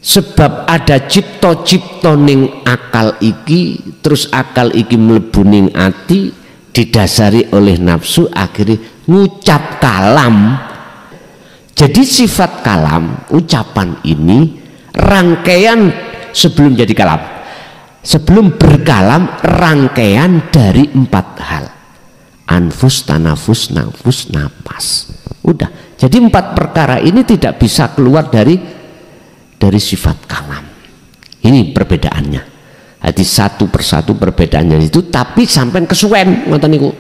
Sebab ada cipta-cipta ning akal iki, terus akal iki mlebu ning ati, didasari oleh nafsu, akhirnya ngucap kalam. Jadi sifat kalam, ucapan ini rangkaian sebelum jadi kalam, sebelum berkalam, rangkaian dari 4 hal: anfus, tanafus, nafus, napas. Udah, jadi 4 perkara ini tidak bisa keluar dari sifat kalam. Ini perbedaannya. Jadi satu persatu perbedaannya itu, tapi sampai kesuwen ngoten niku.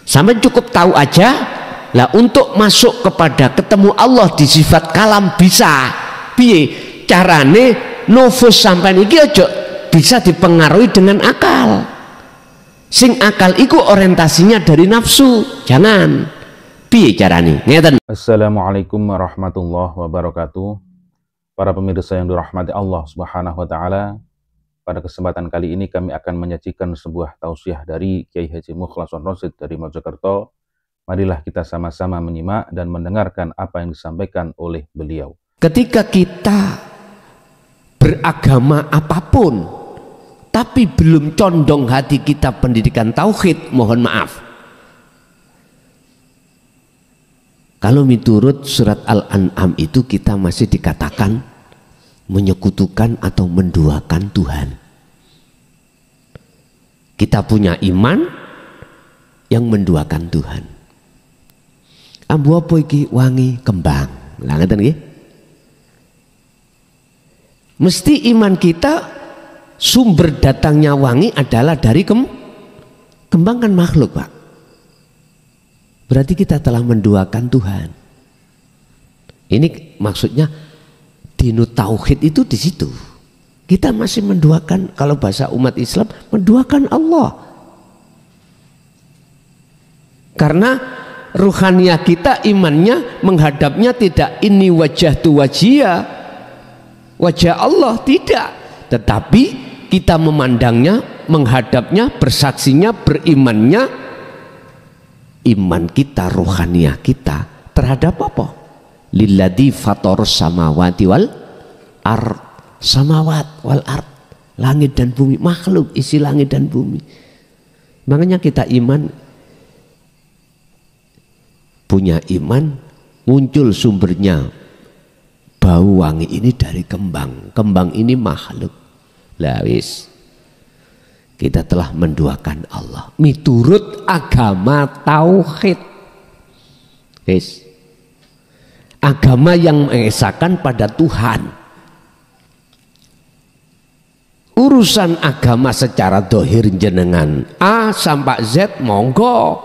Sampai cukup tahu aja lah, untuk masuk kepada ketemu Allah di sifat kalam bisa. Piye carane nufus sampai niki aja bisa dipengaruhi dengan akal. Sing akal iku orientasinya dari nafsu. Jangan. Piye carane? Ngeten. Assalamualaikum warahmatullahi wabarakatuh. Para pemirsa yang dirahmati Allah Subhanahu wa taala, pada kesempatan kali ini kami akan menyajikan sebuah tausiah dari Kiai Haji Mukhlason Rosid dari Mojokerto. Marilah kita sama-sama menyimak dan mendengarkan apa yang disampaikan oleh beliau. Ketika kita beragama apapun tapi belum condong hati kita pendidikan tauhid, mohon maaf, kalau miturut surat Al-An'am itu kita masih dikatakan menyekutukan atau menduakan Tuhan. Kita punya iman yang menduakan Tuhan. Ambu apa iki? Wangi kembang. Lah ngeten nggih. Mesti iman kita sumber datangnya wangi adalah dari kembang, kan makhluk, Pak. Berarti kita telah menduakan Tuhan. Ini maksudnya dinu tauhid itu di situ. Kita masih menduakan, kalau bahasa umat Islam, menduakan Allah. Karena ruhaniyah kita, imannya menghadapnya tidak ini wajah tu wajah, wajah Allah, tidak. Tetapi kita memandangnya, menghadapnya, bersaksinya, berimannya, iman kita, ruhaniyah kita terhadap apa? Lilladzi fatarus samawati wal ard, samawat wal ard, langit dan bumi, makhluk isi langit dan bumi. Makanya kita iman, punya iman, muncul sumbernya bau wangi ini dari kembang. Kembang ini makhluk. Lah wis, kita telah menduakan Allah miturut agama tauhid. Wis, agama yang mengesahkan pada Tuhan. Urusan agama secara dohir jenengan A sampai Z monggo.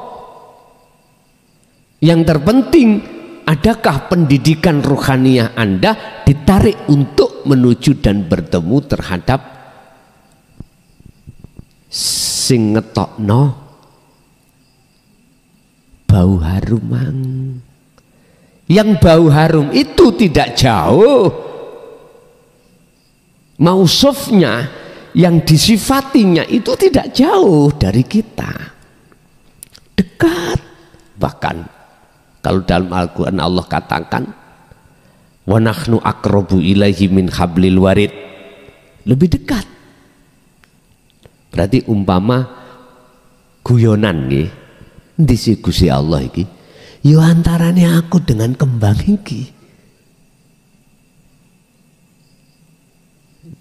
Yang terpenting, adakah pendidikan ruhaniyah Anda ditarik untuk menuju dan bertemu terhadap sing ngetokno bau harum mang. Yang bau harum itu tidak jauh, mausufnya yang disifatinya itu tidak jauh dari kita, dekat. Bahkan kalau dalam Al-Quran Allah katakan wa nahnu aqrabu ilaihi min hablil warid, lebih dekat. Berarti umpama guyonan nggih, endi sih Gusti Allah iki? Yo antarane aku dengan kembang iki.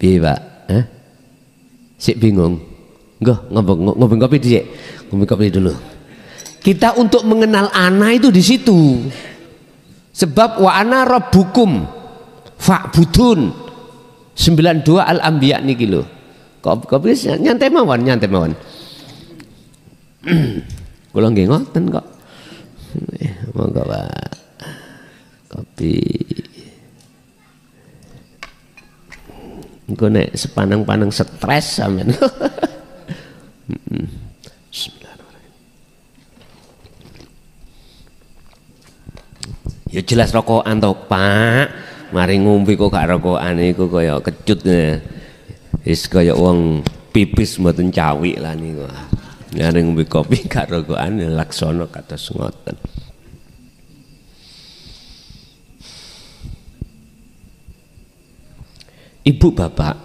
Piye, Pak? Sik bingung. Ngopi kopi dhisik. Ngopi kopi dulu. Kita untuk mengenal ana itu di situ. Sebab wa ana rabbukum fa'budun. 92 Al-Anbiya niki lho. Kopi nyantai mawon. Kula nggih ngoten kok. Monggo Pak. Kopi. Engko nek sepanang-panang stres sampean. Ya jelas rokokan to, Pak. Mari ngombe kok gak rokokan iku kaya kecut. Wis kaya wong pipis mboten cawik lah niku. Mari ngombe kopi gak rokokan laksana kados ngoten. Ibu bapak,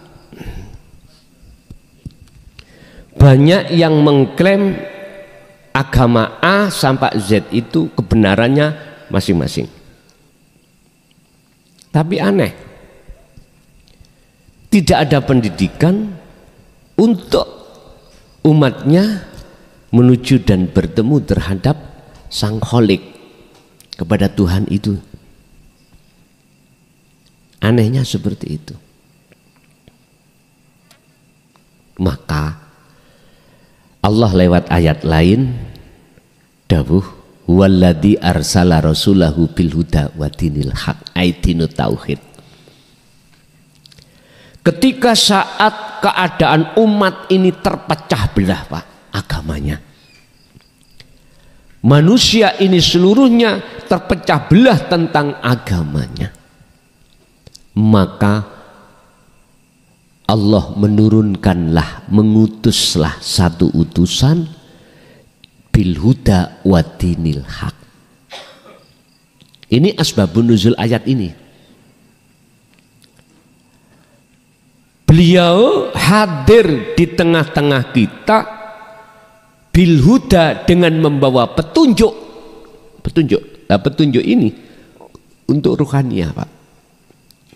banyak yang mengklaim agama A sampai Z itu kebenarannya masing-masing. Tapi aneh, tidak ada pendidikan untuk umatnya menuju dan bertemu terhadap Sang Kholik, kepada Tuhan itu. Anehnya seperti itu. Maka Allah lewat ayat lain dawuh huwallazi arsala rasulahu bil huda wa dinil haq, dinut tauhid. Ketika saat keadaan umat ini terpecah belah, Pak, agamanya, manusia ini seluruhnya terpecah belah tentang agamanya, maka Allah menurunkanlah, mengutuslah satu utusan bil huda wa dinil haq. Ini asbabun nuzul ayat ini. Beliau hadir di tengah-tengah kita bil huda, dengan membawa petunjuk. Nah, petunjuk ini untuk ruhaniah, Pak,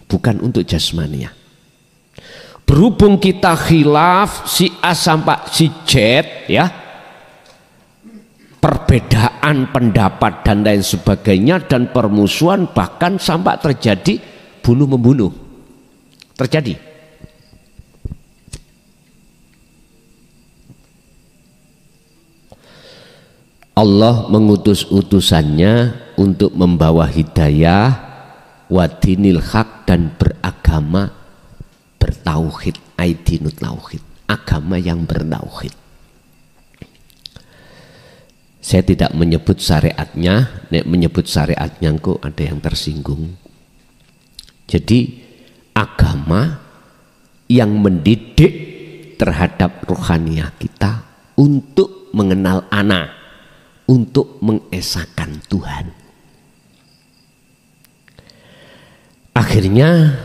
bukan untuk jasmaniah. Berhubung kita khilaf si A sampai si Z, ya, perbedaan pendapat dan lain sebagainya, dan permusuhan, bahkan sampai terjadi bunuh membunuh terjadi. Allah mengutus utusannya untuk membawa hidayah wa dinil haq, dan beragama bertauhid, dinut tauhid, agama yang bertauhid. Saya tidak menyebut syariatnya, nek menyebut syariatnya kok ada yang tersinggung. Jadi agama yang mendidik terhadap rohaniah kita untuk mengenal ana, untuk mengesahkan Tuhan. Akhirnya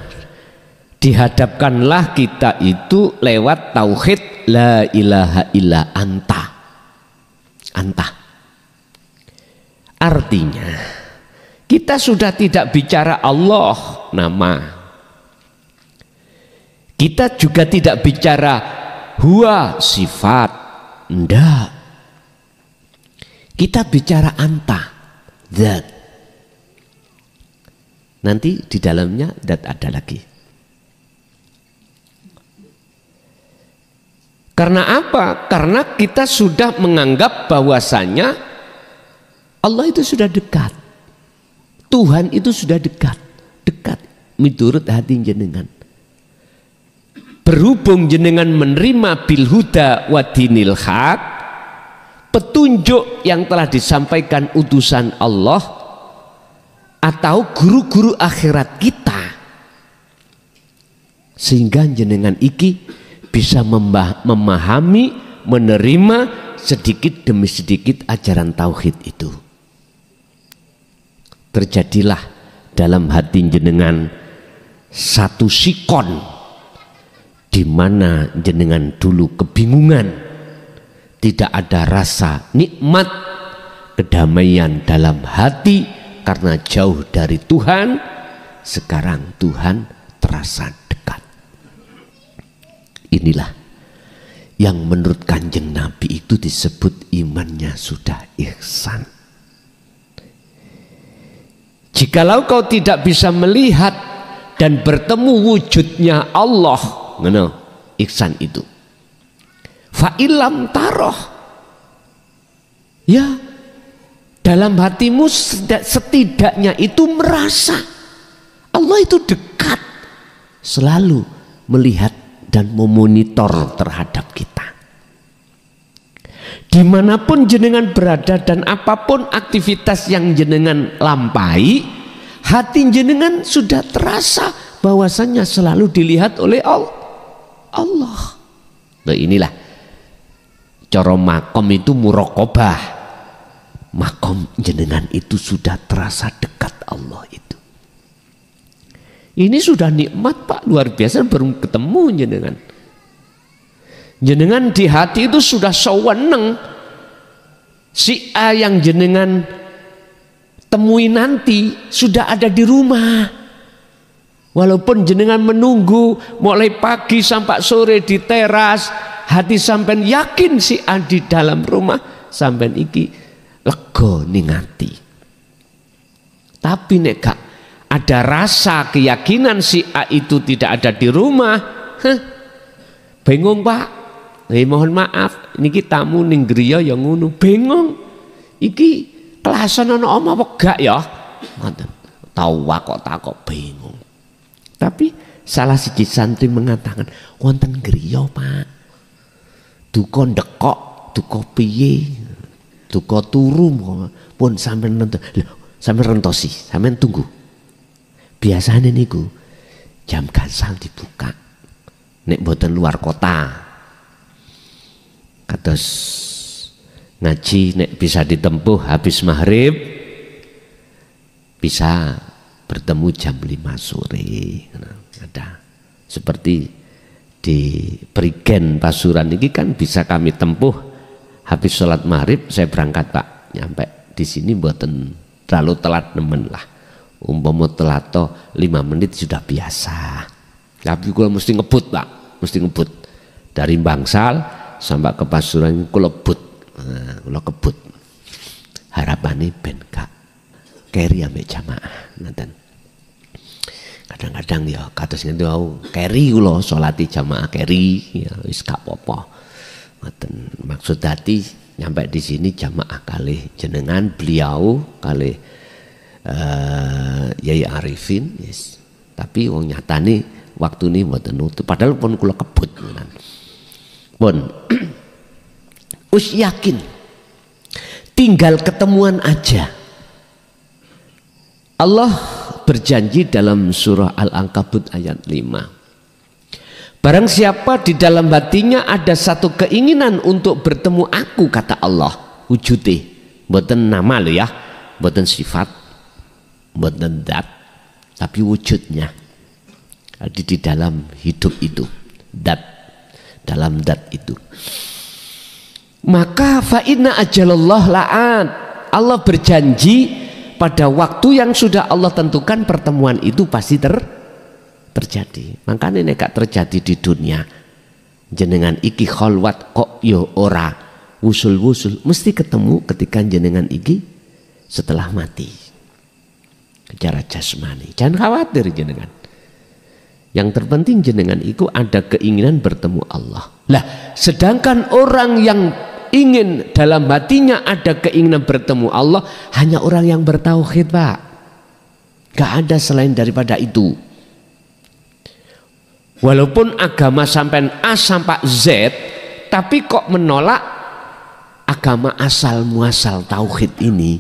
dihadapkanlah kita itu lewat tauhid la ilaha illa anta. Artinya kita sudah tidak bicara Allah nama, kita juga tidak bicara huwa sifat, enggak. Kita bicara anta, zat. Nanti di dalamnya zat ada lagi. Karena apa? Karena kita sudah menganggap bahwasanya Allah itu sudah dekat, Tuhan itu sudah dekat miturut hati jenengan. Berhubung jenengan menerima bil huda wa dinil haq, petunjuk yang telah disampaikan utusan Allah atau guru-guru akhirat kita, sehingga jenengan iki bisa memahami, menerima sedikit demi sedikit ajaran tauhid itu. Terjadilah dalam hati jenengan satu sikon, di mana jenengan dulu kebingungan, tidak ada rasa nikmat, kedamaian dalam hati karena jauh dari Tuhan. Sekarang Tuhan terasa dekat. Inilah yang menurut Kanjeng Nabi itu disebut imannya sudah ihsan. Jikalau kau tidak bisa melihat dan bertemu wujudnya Allah, ihsan itu. Fa'ilam taroh, ya, dalam hatimu setidaknya itu merasa Allah itu dekat, selalu melihat dan memonitor terhadap kita. Dimanapun jenengan berada dan apapun aktivitas yang jenengan lampai, hati jenengan sudah terasa bahwasannya selalu dilihat oleh Allah. Nah, inilah cara makom itu muraqabah. Makom jenengan itu sudah terasa dekat Allah itu. Ini sudah nikmat Pak, luar biasa baru ketemu jenengan. Jenengan di hati itu sudah seweneng si A yang jenengan temui nanti sudah ada di rumah. Walaupun jenengan menunggu mulai pagi sampai sore di teras, hati sampean yakin si A di dalam rumah, sampean iki lega ning ati. Tapi nek gak ada rasa keyakinan si A itu tidak ada di rumah, bingung Pak. Mohon maaf, niki tamu ning griya ya ngono, bingung. Iki kelasan ana apa gak ya? Ngoten. Tahu kok takok bingung. Tapi salah siji santri mengatakan, wonten griya Pak. Duka ndekok, duka piye? Duka turu pun sampean nonton. Lho, sampean rentosi, sampean tunggu. Biasanya niku jam gansal dibuka. Nek mboten luar kota. Kados ngaji nek bisa ditempuh habis maghrib bisa bertemu jam 5 sore. Ada seperti di Prigen Pasuruan ini kan bisa kami tempuh habis sholat maghrib saya berangkat Pak, nyampe di sini mboten terlalu telat nemen lah. Umpama telat 5 menit sudah biasa. Tapi kalau mesti ngebut Pak, mesti ngebut dari Bangsal sampai ke Pasuruan kula lebut. Nah, kula kebut. Harapane ben gak keri ambek jamaah ngoten. Kadang-kadang ya kados ngene wau keri kula salati jamaah keri ya wis gak apa-apa. Ngoten. Maksud hati nyampe di sini jamaah kalih jenengan beliau kalih Yai Arifin yes. Tapi wong nyatane waktune mboten nutup padahal pun kula kebut ngoten. Pun us yakin tinggal ketemuan aja. Allah berjanji dalam surah Al-Ankabut ayat 5. Barang siapa di dalam hatinya ada satu keinginan untuk bertemu aku, kata Allah, wujudnya, mboten nama lo ya, mboten sifat, mboten dat, tapi wujudnya ada di dalam hidup itu, dat, dalam dat itu. Maka fa inna ajalallah la'at, Allah berjanji pada waktu yang sudah Allah tentukan pertemuan itu pasti terjadi. Makanya nek gak terjadi di dunia jenengan iki kholwat kok yo ora wusul-wusul, mesti ketemu ketika jenengan iki setelah mati secara jasmani. Jangan khawatir jenengan. Yang terpenting jenengan itu ada keinginan bertemu Allah. Lah, sedangkan orang yang ingin dalam hatinya ada keinginan bertemu Allah hanya orang yang bertauhid Pak. Gak ada selain daripada itu. Walaupun agama sampai A sampai Z, tapi kok menolak agama asal muasal tauhid ini.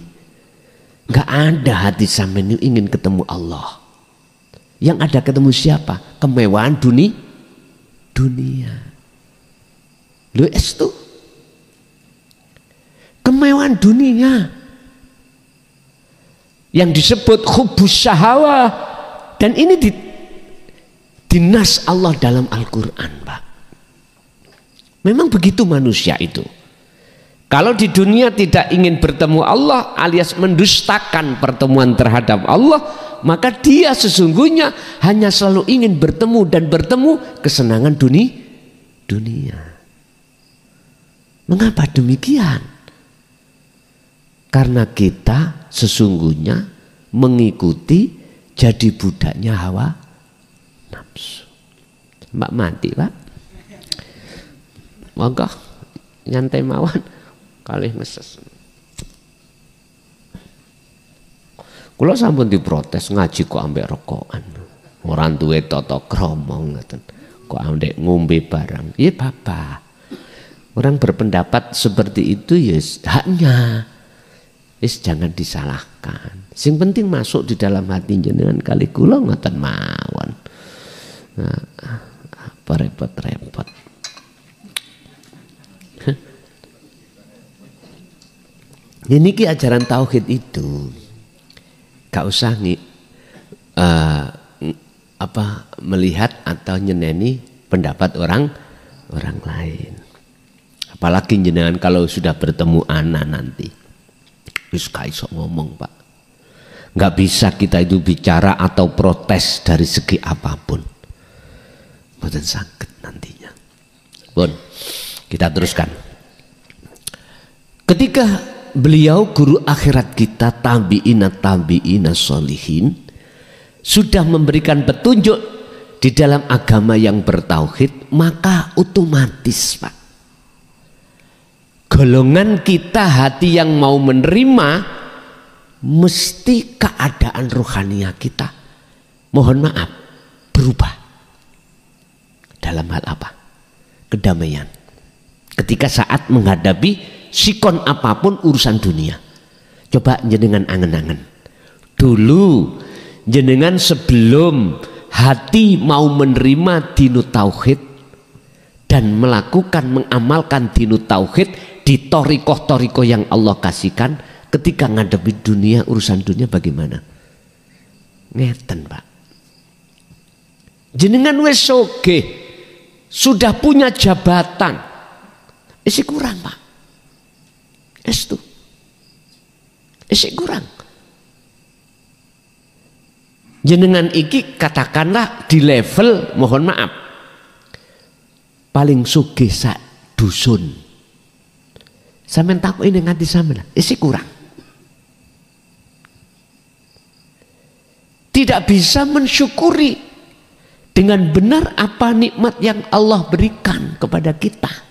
Gak ada hati sampai ingin ketemu Allah. Yang ada ketemu siapa? Kemewahan dunia. Lu itu kemewahan dunia yang disebut hubbus syahawah, dan ini dinas Allah dalam Al-Quran Pak. Memang begitu manusia itu. Kalau di dunia tidak ingin bertemu Allah alias mendustakan pertemuan terhadap Allah, maka dia sesungguhnya hanya selalu ingin bertemu dan bertemu kesenangan dunia. Mengapa demikian? Karena kita sesungguhnya mengikuti jadi budaknya hawa nafsu. Mbak mati Pak. Monggo nyantai mawon kalih ngeses. Kula sampun diprotes ngaji kok ambek rokokan. Ora duwe tata krama ngoten. Kok ambek ngombe barang. Iya Bapak. Orang berpendapat seperti itu ya haknya. Jangan disalahkan. Sing penting masuk di dalam hati jenengan kali kula ngoten mawon. Nah, apa repot-repot. Ini ki ajaran tauhid itu gak usah melihat atau nyeneni pendapat orang lain. Apalagi jenengan kalau sudah bertemu anak nanti, wis gak iso ngomong Pak. Nggak bisa kita itu bicara atau protes dari segi apapun. Mboten saged nantinya. Pun kita teruskan. Ketika beliau guru akhirat kita tabi'ina sholihin sudah memberikan petunjuk di dalam agama yang bertauhid, maka otomatis Pak, golongan kita hati yang mau menerima mesti keadaan rohania kita, mohon maaf, berubah. Dalam hal apa? Kedamaian. Ketika saat menghadapi sikon apapun urusan dunia. Coba jenengan angen-angen. Dulu jenengan sebelum hati mau menerima dinu tauhid dan mengamalkan dinu tauhid di torikoh-torikoh yang Allah kasihkan, ketika ngadepi dunia, urusan dunia bagaimana? Ngeten Pak. Jenengan wis sugih, sudah punya jabatan, isi kurang Pak. Estu, isi kurang. Jenengan iki katakanlah di level, mohon maaf, paling sugih sak dusun. Sampeyan takut ini nganti sampeyan, isi kurang. Tidak bisa mensyukuri dengan benar apa nikmat yang Allah berikan kepada kita.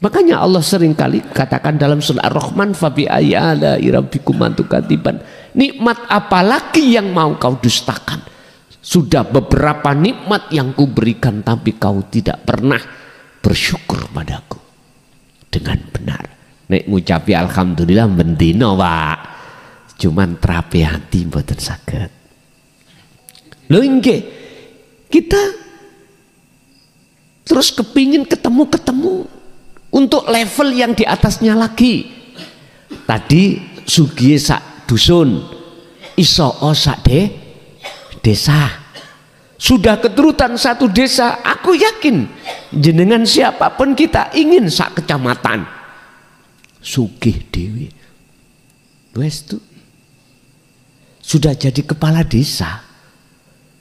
Makanya Allah seringkali katakan dalam surah Ar-Rahman, fabi ayyi ala'i rabbikum tukadiban. Nikmat apalagi yang mau kau dustakan? Sudah beberapa nikmat yang kuberikan tapi kau tidak pernah bersyukur padaku dengan benar. Nek ngucapi alhamdulillah bendino Pak, cuman terapi hati mboten saged. Lho nggih, kita terus kepingin ketemu untuk level yang di atasnya lagi. Tadi sugih sak dusun, iso sak desa. Sudah keturutan satu desa, aku yakin jenengan siapapun kita ingin sak kecamatan. Sugih dewi. Wes tuh sudah jadi kepala desa.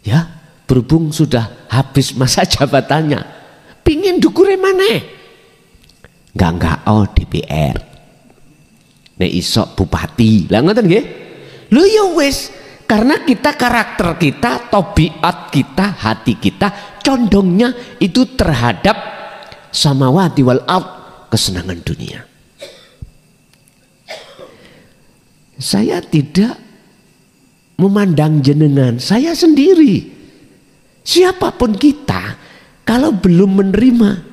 Ya, berhubung sudah habis masa jabatannya, pingin dukure maneh. Enggak DPR. Nek isok bupati. Lah ngoten nggih? Lho ya wis, karena kita karakter kita, tabiat kita, hati kita condongnya itu terhadap samawati wal ard, kesenangan dunia. Saya tidak memandang jenengan, saya sendiri. Siapapun kita, kalau belum menerima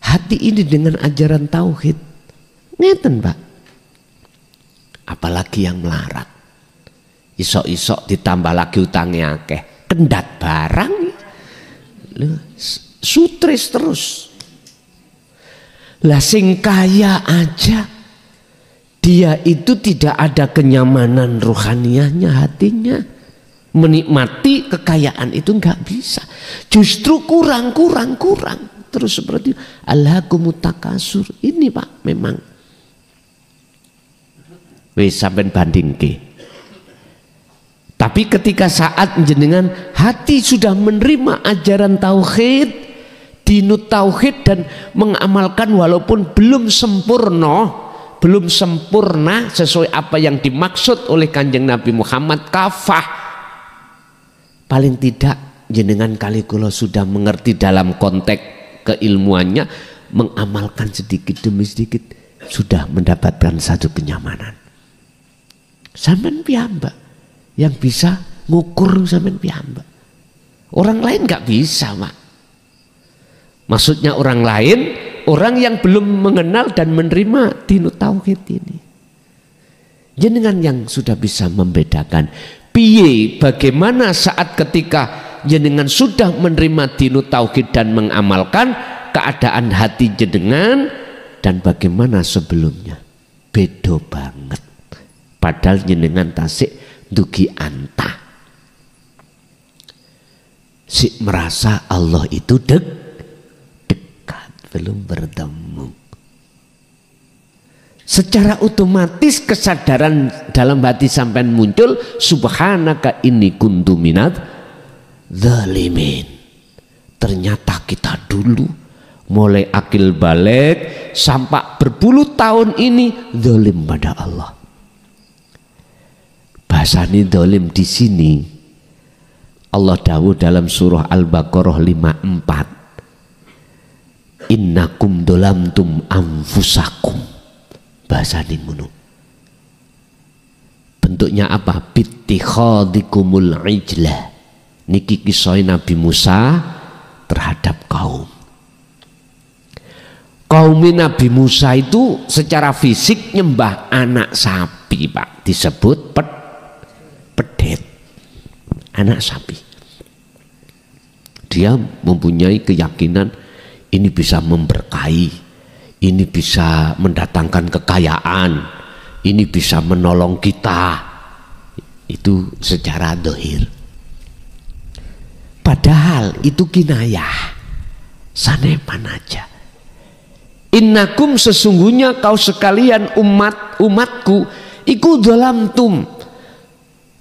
hati ini dengan ajaran tauhid, ngeten Pak. Apalagi yang melarat, isok-isok ditambah lagi utangnya akeh, kendat barang, sutris terus. Lah sing kaya aja, dia itu tidak ada kenyamanan rohaniahnya, hatinya. Menikmati kekayaan itu nggak bisa. Justru kurang. Terus seperti alhaakumut takasur. Ini Pak memang. Wis sampean bandingke. Tapi ketika saat jenengan hati sudah menerima ajaran tauhid, dinut tauhid dan mengamalkan walaupun belum sempurna sesuai apa yang dimaksud oleh Kanjeng Nabi Muhammad kafah, paling tidak jenengan kali kula sudah mengerti dalam konteks keilmuannya, mengamalkan sedikit demi sedikit sudah mendapatkan satu kenyamanan. Sampean piyambak yang bisa ngukur, sampean piyambak. Orang lain nggak bisa Pak. Maksudnya orang lain, orang yang belum mengenal dan menerima dinu tauhid ini. Jenengan yang sudah bisa membedakan piye bagaimana saat ketika jenengan sudah menerima dinu tauhid dan mengamalkan, keadaan hati jenengan dan bagaimana sebelumnya. Beda banget. Padahal jenengan tasik dugi anta. si merasa Allah itu dekat, belum bertemu. Secara otomatis kesadaran dalam hati sampean muncul, subhanaka inni kuntu minadz zalimin. Ternyata kita dulu mulai akil balik sampai berpuluh tahun ini zalim pada Allah. Bahasanya zalim di sini Allah dawuh dalam surah Al-Baqarah 54. Innakum dolamtum anfusakum. Bahasanya ngono. Bentuknya apa? Bittikhadikumul ijlah. Niki kisah Nabi Musa terhadap kaum. Kaum Nabi Musa itu secara fisik nyembah anak sapi, Pak. Disebut pedet. Anak sapi. Dia mempunyai keyakinan ini bisa memberkahi, ini bisa mendatangkan kekayaan, ini bisa menolong kita. Itu secara dohir. Padahal itu kinayah, sanepan aja. Innakum sesungguhnya kau sekalian umatku iku dhalamtum,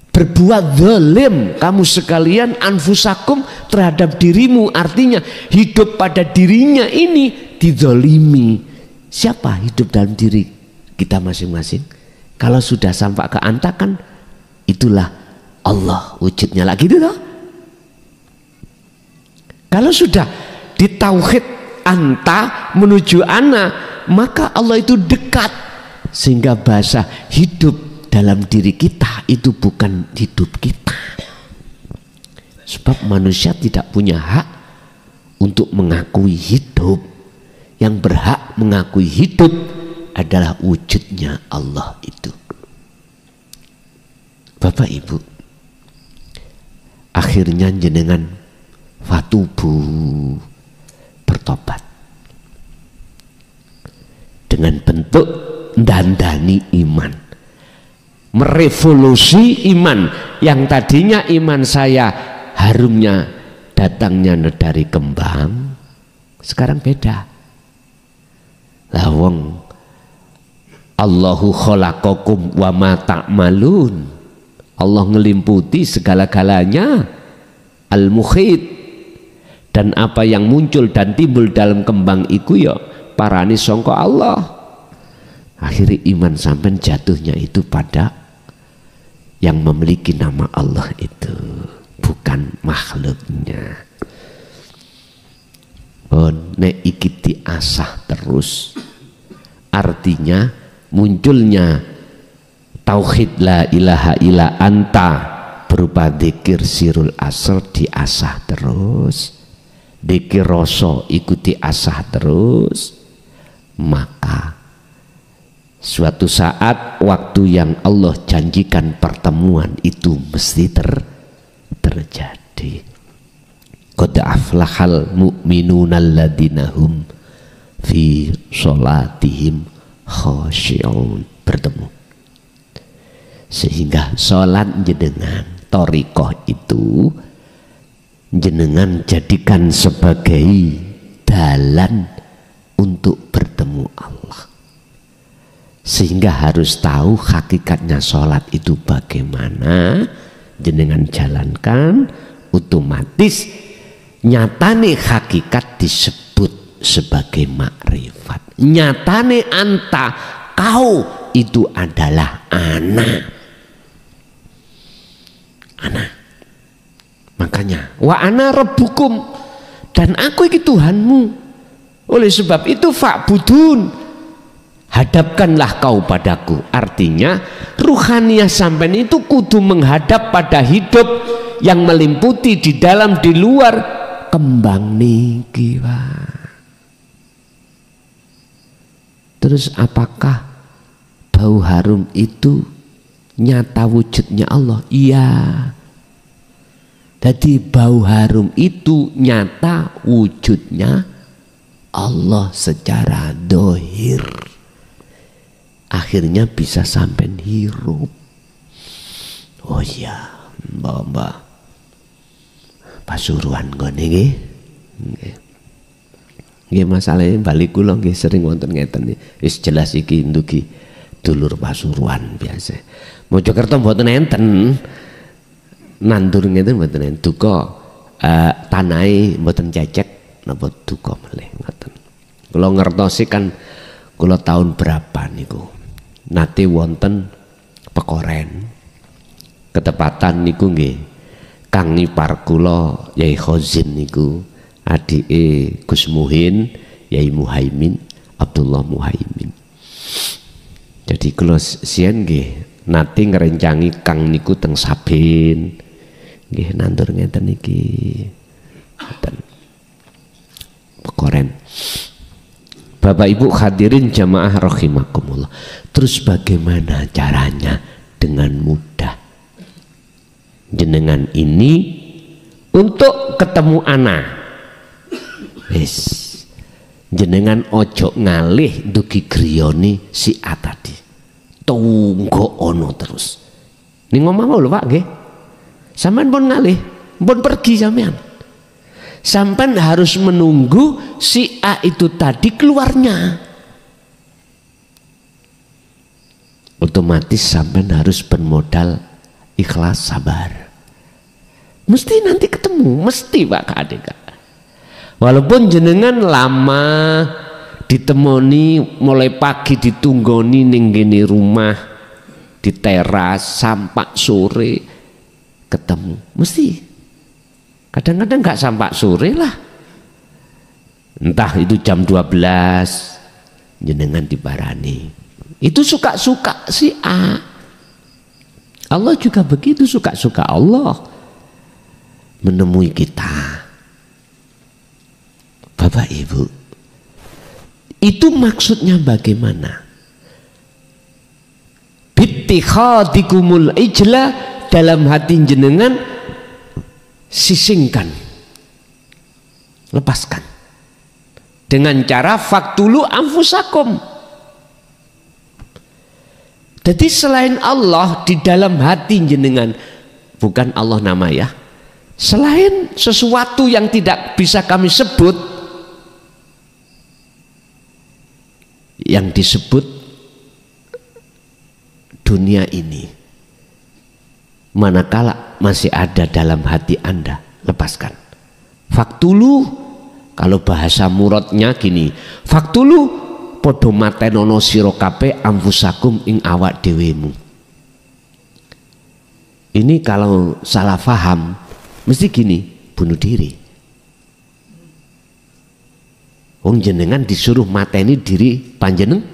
berbuat zalim kamu sekalian anfusakum terhadap dirimu. Artinya hidup pada dirinya ini dizalimi. Siapa hidup dalam diri kita masing-masing? Kalau sudah sampai ke anta kan itulah Allah wujudnya lagi itu toh. Kalau sudah ditauhid anta menuju ana, maka Allah itu dekat, sehingga bahasa hidup dalam diri kita itu bukan hidup kita. Sebab manusia tidak punya hak untuk mengakui hidup. Yang berhak mengakui hidup adalah wujudnya Allah itu. Bapak Ibu, akhirnya jenengan fatubu, bertobat dengan bentuk dandani iman, merevolusi iman. Yang tadinya iman saya harumnya datangnya dari kembang, sekarang beda. Lawang Allahu khalaqakum wa ma ta'malun. Allah ngelimputi segala-galanya, al-mukhit, dan apa yang muncul dan timbul dalam kembang iku ya parani sangka Allah. Akhirnya iman sampai jatuhnya itu pada yang memiliki nama Allah itu, bukan makhluknya. Oh, nek iki diasah terus, artinya munculnya tauhid la ilaha illa anta berupa dzikir sirul asr diasah terus, dzikir rasa ikuti asah terus, maka suatu saat waktu yang Allah janjikan pertemuan itu mesti terjadi. Qad aflahal mu'minuna alladzina hum fi sholatihim khashi'un. Bertemu. Sehingga sholat jenengan thariqah itu jenengan jadikan sebagai dalan untuk bertemu Allah. Sehingga harus tahu hakikatnya sholat itu bagaimana, jenengan jalankan, otomatis nyatane hakikat disebut sebagai makrifat. Nyatane anta kau itu adalah anak. Makanya wa ana rabbukum, dan aku iki Tuhanmu. Oleh sebab itu fa'budun, hadapkanlah kau padaku. Artinya ruhaniyah sampean itu kudu menghadap pada hidup yang melimputi di dalam di luar kembang niki, Pak. Terus apakah bau harum itu nyata wujudnya Allah? Iya. Jadi bau harum itu nyata wujudnya Allah secara dohir. Akhirnya bisa sampai hirup. Oh iya, mbak, Pasuruan nggone nggih. Nggih masalahe bali kula nggih sering wonten ngeten. Wis jelas iki ndugi dulur Pasuruan biasa. Mojokerto mboten enten. Nandur ngeten mboten enten. Duka tanahe mboten cecek napa duka melih ngoten. Kula ngertosi kan kula tahun berapa niku. Nate wonten Pekoren. Ketepatan niku nggih kang ipar kula Yai Khozin niku adike Gus Muhin, Yai Muhaimin, Abdullah Muhaimin. Jadi kula siyen nggih nate ngrencangi kang niku teng Saben. Nggih nandur ngeten iki. Ngoten. Pekoren. Bapak Ibu hadirin jamaah rahimakumullah. Terus bagaimana caranya? Dengan mudah. Jenengan ini untuk ketemu anak. Wis. Jenengan ojo ngalih dugi griyane si A tadi. Tunggu ono terus. Ning ngomong lho Pak nggih. Sampean pun ngalih, pun pergi sampean. Sampean harus menunggu si A itu tadi keluarnya. Otomatis sampean harus bermodal ikhlas sabar. Mesti nanti ketemu, mesti Pak Kadek. Walaupun jenengan lama ditemoni mulai pagi ditunggoni ning gini rumah di teras sampai sore ketemu, mesti. Kadang-kadang nggak sampai sore lah, entah itu jam 12 jenengan dibarani. Itu suka-suka si A. Allah juga begitu, suka-suka Allah menemui kita. Bapak Ibu, itu maksudnya bagaimana? Bittikhadikumul ijla, dalam hati jenengan sisingkan, lepaskan dengan cara faktulu anfusakum. Jadi selain Allah di dalam hati jenengan, bukan Allah nama ya, selain sesuatu yang tidak bisa kami sebut, yang disebut dunia ini, manakala masih ada dalam hati Anda, lepaskan. Faktulu, kalau bahasa muradnya gini, faktulu podo matenono sira kabeh anfusakum ing awak dhewemu. Ini kalau salah faham mesti gini, bunuh diri. Wong jenengan disuruh mateni diri panjenengan.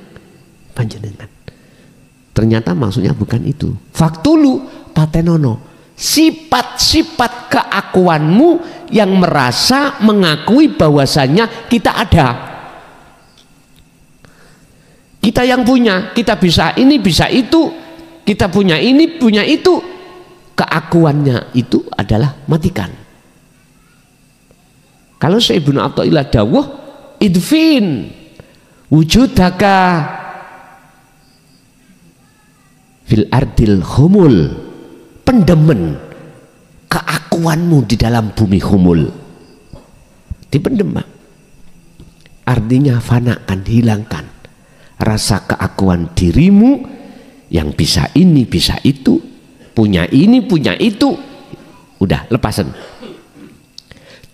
Ternyata maksudnya bukan itu. Faktulu patenono, sifat-sifat keakuanmu yang merasa mengakui bahwasanya kita ada. Kita yang punya, kita bisa ini, bisa itu, kita punya ini, punya itu. Keakuannya itu adalah matikan. Kalau Ibnu Athaillah dawuh, idfin wujudaka fil ardil humul, pendemen keakuanmu di dalam bumi humul, dipendem. Artinya fanakan, hilangkan rasa keakuan dirimu yang bisa ini, bisa itu, punya ini, punya itu. Udah, lepasan.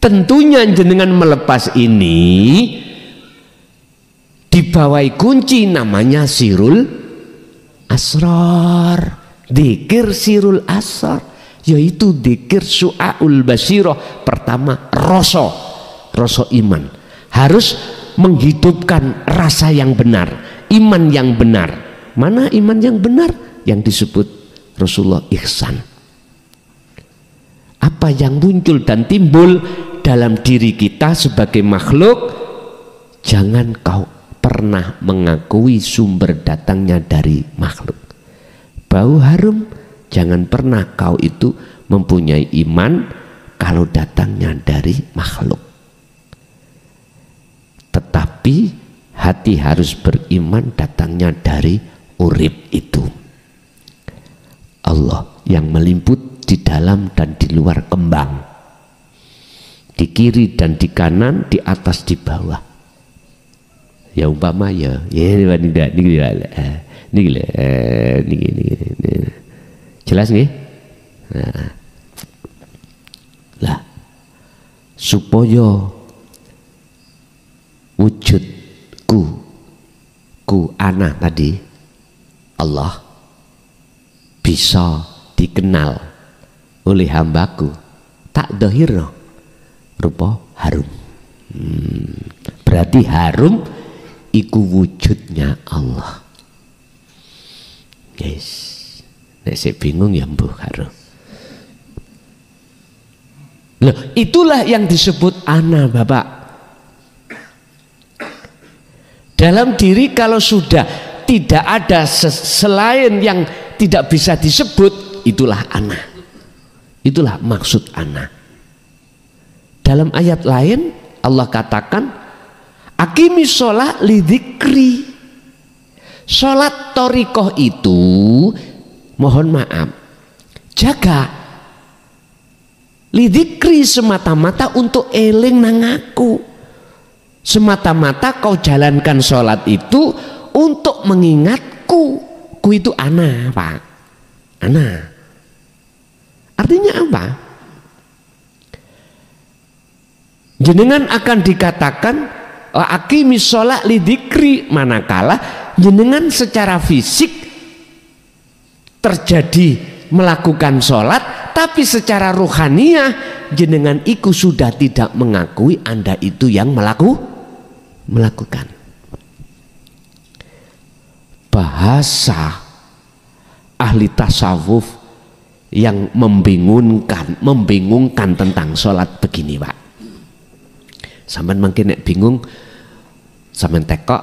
Tentunya jenengan melepas ini dibawahi kunci namanya sirul asrar, dzikir sirul asrar, yaitu dzikir su'aul basiroh. Pertama, rasa iman, harus menghidupkan rasa yang benar, iman yang benar. Mana iman yang benar? Yang disebut Rasulullah ihsan. Apa yang muncul dan timbul dalam diri kita sebagai makhluk, jangan kau pernah mengakui sumber datangnya dari makhluk. Bau harum, jangan pernah kau itu mempunyai iman kalau datangnya dari makhluk. Tetapi hati harus beriman datangnya dari urip itu, Allah yang melimput di dalam dan di luar kembang. di kiri dan di kanan, di atas di bawah. Ya umpama ya ini jelas nih. Nah, lah supaya wujudku ana tadi Allah bisa dikenal oleh hambaku, tak dohirno rupa harum. Berarti harum iku wujudnya Allah. Guys, nek saya bingung ya mbuh harum. Loh, itulah yang disebut ana, Bapak. Dalam diri kalau sudah tidak ada selain yang tidak bisa disebut, itulah ana. Itulah maksud ana. Dalam ayat lain Allah katakan, aqimi sholat lidzikri. Sholat thariqah itu, mohon maaf, jaga lidzikri semata-mata untuk eling nang aku. Semata-mata kau jalankan sholat itu untuk mengingatku. Ku itu ana, Pak. Ana. Artinya apa? Jenengan akan dikatakan aqimi sholat lidzikri, manakala jenengan secara fisik terjadi melakukan sholat, tapi secara ruhaniyah jenengan iku sudah tidak mengakui Anda itu yang melakukan. Bahasa ahli tasawuf yang membingungkan tentang sholat begini, Pak. Sampeyan mungkin nek bingung, sampeyan tekok,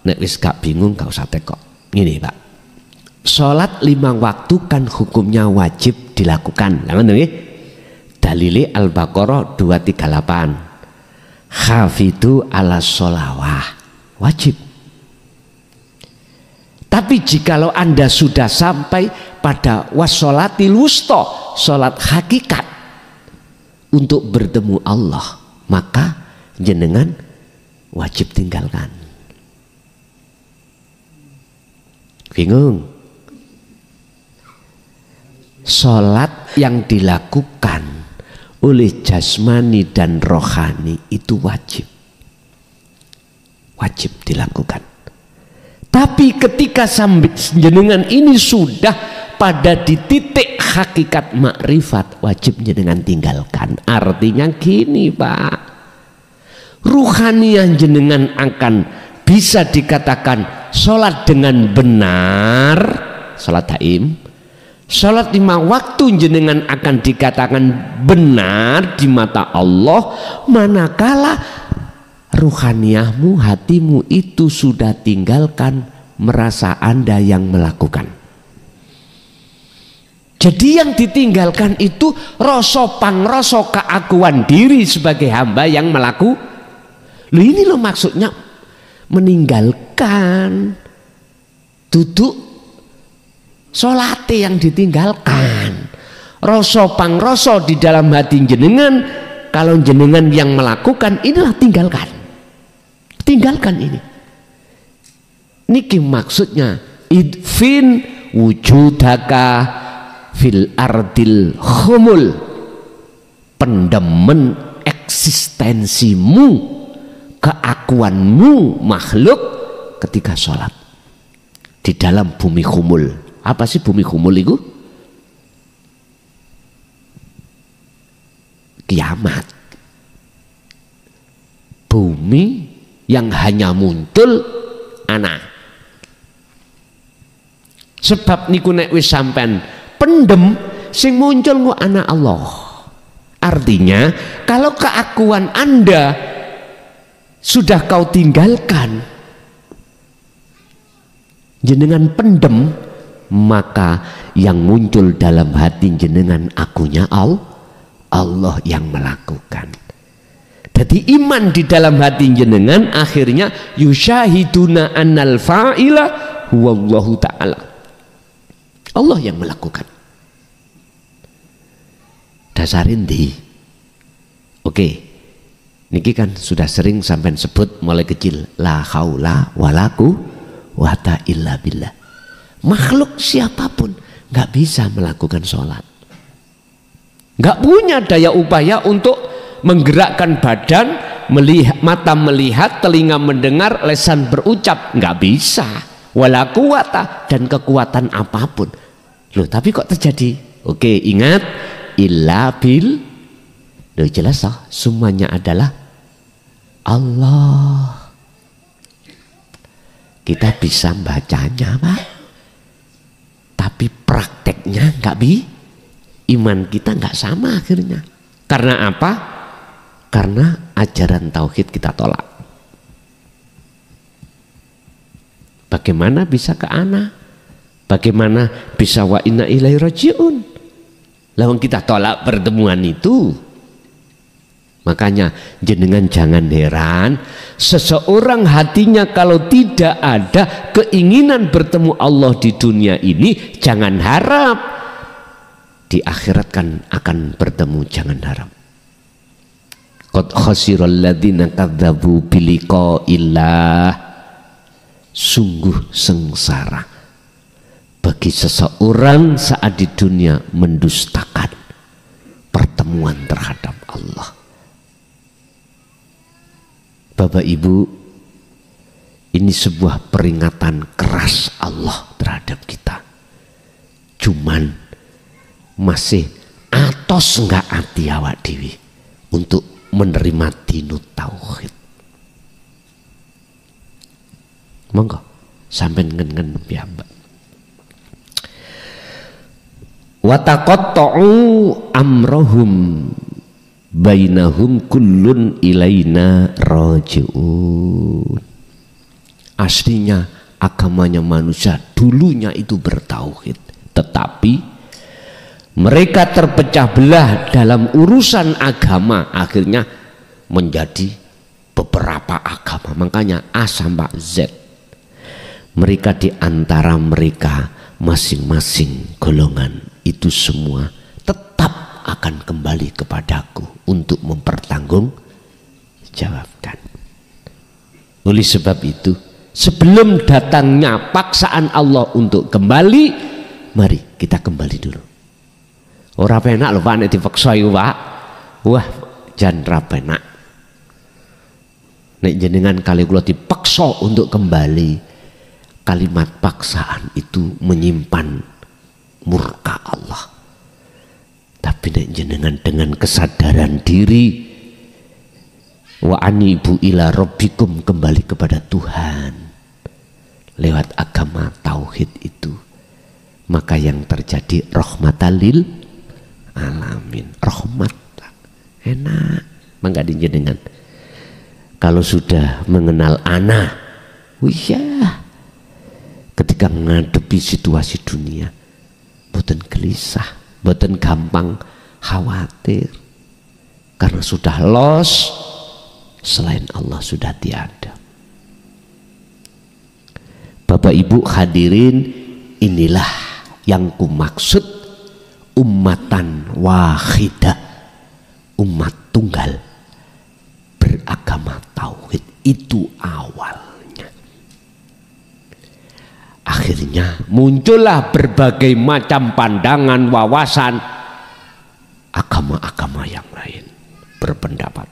nek wis gak bingung gak usah tekok. Gini, Pak. Sholat 5 waktu kan hukumnya wajib dilakukan. Jangan nggih. Dalile Al-Baqarah 238. Hafidu ala sholawah, wajib. Tapi jikalau Anda sudah sampai pada wassolatil wusta, sholat hakikat untuk bertemu Allah, maka jenengan wajib tinggalkan. Bingung? Sholat yang dilakukan oleh jasmani dan rohani itu wajib dilakukan. Tapi ketika jenengan ini sudah pada di titik hakikat makrifat, wajib jenengan tinggalkan. Artinya gini, Pak, ruhaniah jenengan akan bisa dikatakan sholat dengan benar, sholat daim. Sholat 5 waktu jenengan akan dikatakan benar di mata Allah, manakala ruhaniyahmu, hatimu itu sudah tinggalkan merasa Anda yang melakukan. Jadi yang ditinggalkan itu rasa pangrasa keakuan diri sebagai hamba yang melakukan. Ini loh maksudnya meninggalkan, duduk sholate yang ditinggalkan. Rasa pangrasa di dalam hati jenengan, kalau jenengan yang melakukan, inilah tinggalkan ini. Niki maksudnya idfin wujudaka fil ardil khumul, pendemen eksistensimu, keakuanmu makhluk ketika sholat di dalam bumi khumul. Apa sih bumi khumul itu? Kiamat. Bumi yang hanya muncul ana. Sebab niku nek wis sampean pendem, sing muncul ku ana Allah. Artinya kalau keakuan Anda sudah kau tinggalkan, jenengan pendem, maka yang muncul dalam hati jenengan akunya Allah yang melakukan. Jadi iman di dalam hati jenengan akhirnya yusyahiduna annal fa'ila huwallahu ta'ala, Allah yang melakukan. Dasarin di Oke, niki kan sudah sering sampai sebut mulai kecil, la haula wala quwata illa billah. Makhluk siapapun nggak bisa melakukan sholat, nggak punya daya upaya untuk menggerakkan badan, mata melihat, telinga mendengar, lisan berucap, nggak bisa. Wala quwata, dan kekuatan apapun. Loh, tapi kok terjadi? Oke, ingat, illa bil. Loh, jelas toh, semuanya adalah Allah. Kita bisa bacanya, Pak, tapi prakteknya nggak iman kita nggak sama akhirnya. Karena apa? Karena ajaran tauhid kita tolak. Bagaimana bisa ke ana? Bagaimana bisa wa inna ilaihi rajiun? Lawan kita tolak pertemuan itu. Makanya jenengan jangan heran seseorang hatinya kalau tidak ada keinginan bertemu Allah di dunia ini, jangan harap di akhirat kan akan bertemu, jangan harap. Qad khasiral ladzina kadzdzabu biliqa'illah. Sungguh sengsara bagi seseorang saat di dunia mendustakan pertemuan terhadap Allah. Bapak Ibu, ini sebuah peringatan keras Allah terhadap kita. Cuman masih atos enggak hati awak dewi untuk menerima dinut tauhid. Monggo sampai ngen piyambak. Wa taqatta'u amrohum bainahum kullun ilaina raji'un. Aslinya agamanya manusia dulunya itu bertauhid, tetapi mereka terpecah belah dalam urusan agama, akhirnya menjadi beberapa agama. Makanya A sampai Z. Mereka di antara mereka masing-masing golongan itu semua tetap akan kembali kepadaku untuk mempertanggungjawabkan. Oleh sebab itu, sebelum datangnya paksaan Allah untuk kembali, mari kita kembali dulu. Ora penak lho Pak nek dipaksa iku Pak. Wah, jan ra penak. Nek jenengan kali kula dipaksa untuk kembali, kalimat paksaan itu menyimpan murka Allah. Tapi nek jenengan dengan kesadaran diri, wa anibu ila rabbikum, kembali kepada Tuhan lewat agama tauhid itu, maka yang terjadi rahmatalil alamin. Rahmat enak mangga jenengan kalau sudah mengenal ana, iya, ketika menghadapi situasi dunia boten gelisah, boten gampang khawatir, karena sudah los, selain Allah sudah tiada. Bapak Ibu hadirin, inilah yang kumaksud ummatan wahidah, umat tunggal beragama tauhid. Itu awalnya. Akhirnya muncullah berbagai macam pandangan, wawasan, agama-agama yang lain berpendapat.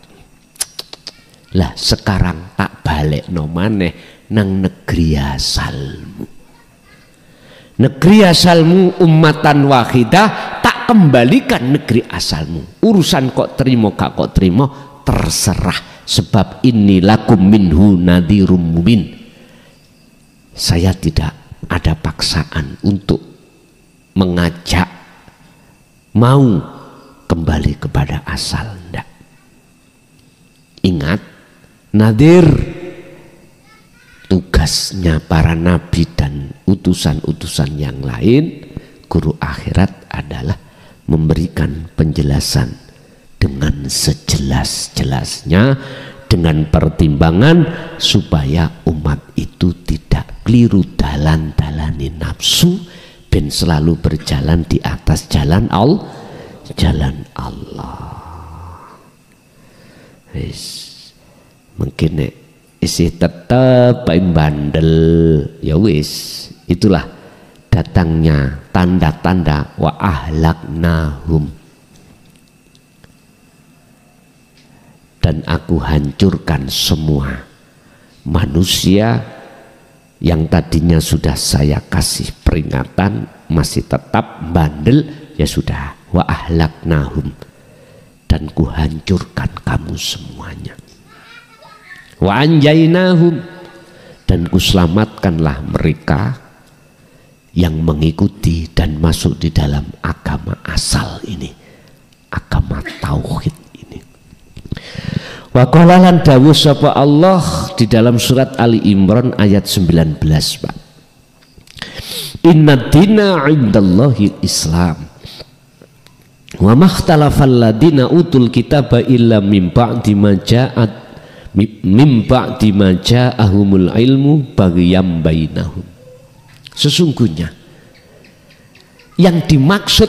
Lah sekarang tak balik no maneh nang negeri asalmu. Negeri asalmu ummatan wahidah, tak kembalikan negeri asalmu. Urusan kok terima gak kok terima terserah, sebab ini lakum minhu nadhirum mubin. Saya tidak ada paksaan untuk mengajak mau kembali kepada asal, ndak. Ingat, nadhir tugasnya para nabi dan utusan-utusan yang lain, guru akhirat adalah memberikan penjelasan dengan sejelas-jelasnya, dengan pertimbangan supaya umat itu tidak keliru dalan-dalani nafsu, ben selalu berjalan di atas jalan Allah. Wis mungkin nek isih tetep bandel ya wis, itulah datangnya tanda-tanda wa ahlaknahum, dan aku hancurkan semua manusia yang tadinya sudah saya kasih peringatan masih tetap bandel, ya sudah, wa ahlaknahum, dan ku hancurkan kamu semuanya. Wa anjainahum, dan ku selamatkanlah mereka yang mengikuti dan masuk di dalam agama asal ini, agama tauhid ini. Wa qala lan dawuh sapa Allah di dalam surat Ali Imran ayat 19, Pak. Inna dina 'indallahi Islam. Wa makhtalafal ladina utul kitaba illa mim ba'di ma ja'ahumul ilmu baghiyam bainahum. Sesungguhnya yang dimaksud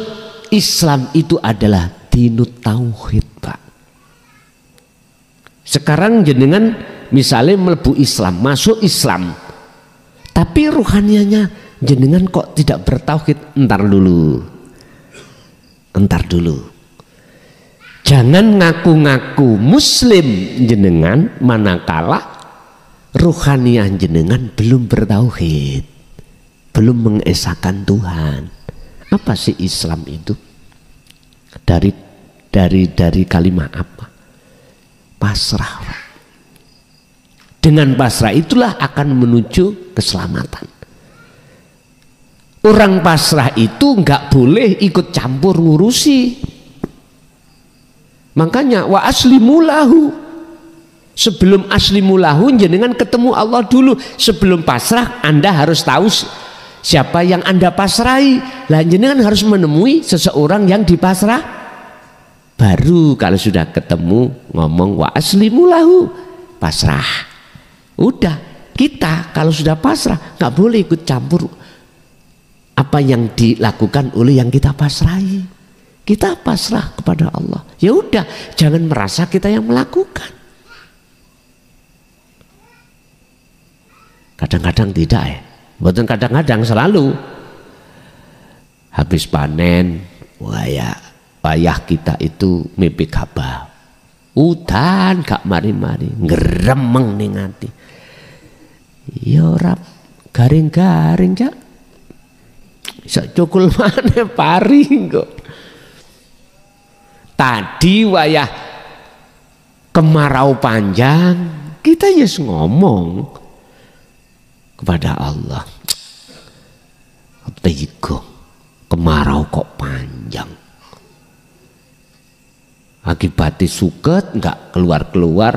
Islam itu adalah dinut tauhid, Pak. Sekarang jenengan misalnya melebu Islam, masuk Islam, tapi ruhanianya jenengan kok tidak bertauhid. Entar dulu, jangan ngaku-ngaku muslim jenengan manakala ruhaniah jenengan belum bertauhid, belum mengesahkan Tuhan. Apa sih Islam itu? Dari kalimat apa? Pasrah. Dengan pasrah itulah akan menuju keselamatan. Orang pasrah itu nggak boleh ikut campur ngurusi. Makanya wa aslimulahu, sebelum aslimulahu jenengan ketemu Allah dulu. Sebelum pasrah Anda harus tahu siapa yang Anda pasrahi. Lah jenengan harus menemui seseorang yang dipasrah. Baru kalau sudah ketemu ngomong wa aslimulahu, pasrah. Udah, kita kalau sudah pasrah nggak boleh ikut campur apa yang dilakukan oleh yang kita pasrahi. Kita pasrah kepada Allah. Ya udah, jangan merasa kita yang melakukan. Kadang-kadang tidak ya, bukan kadang-kadang, selalu. Habis panen, wayah kita itu mimpi gabah. Udan gak mari-mari, ngeremeng ning ati. Ya ora garing-garing cak. Iso cukul maneh pari kok. Tadi wayah kemarau panjang, kita yes ngomong kepada Allah, tega kemarau kok panjang, akibatnya suket nggak keluar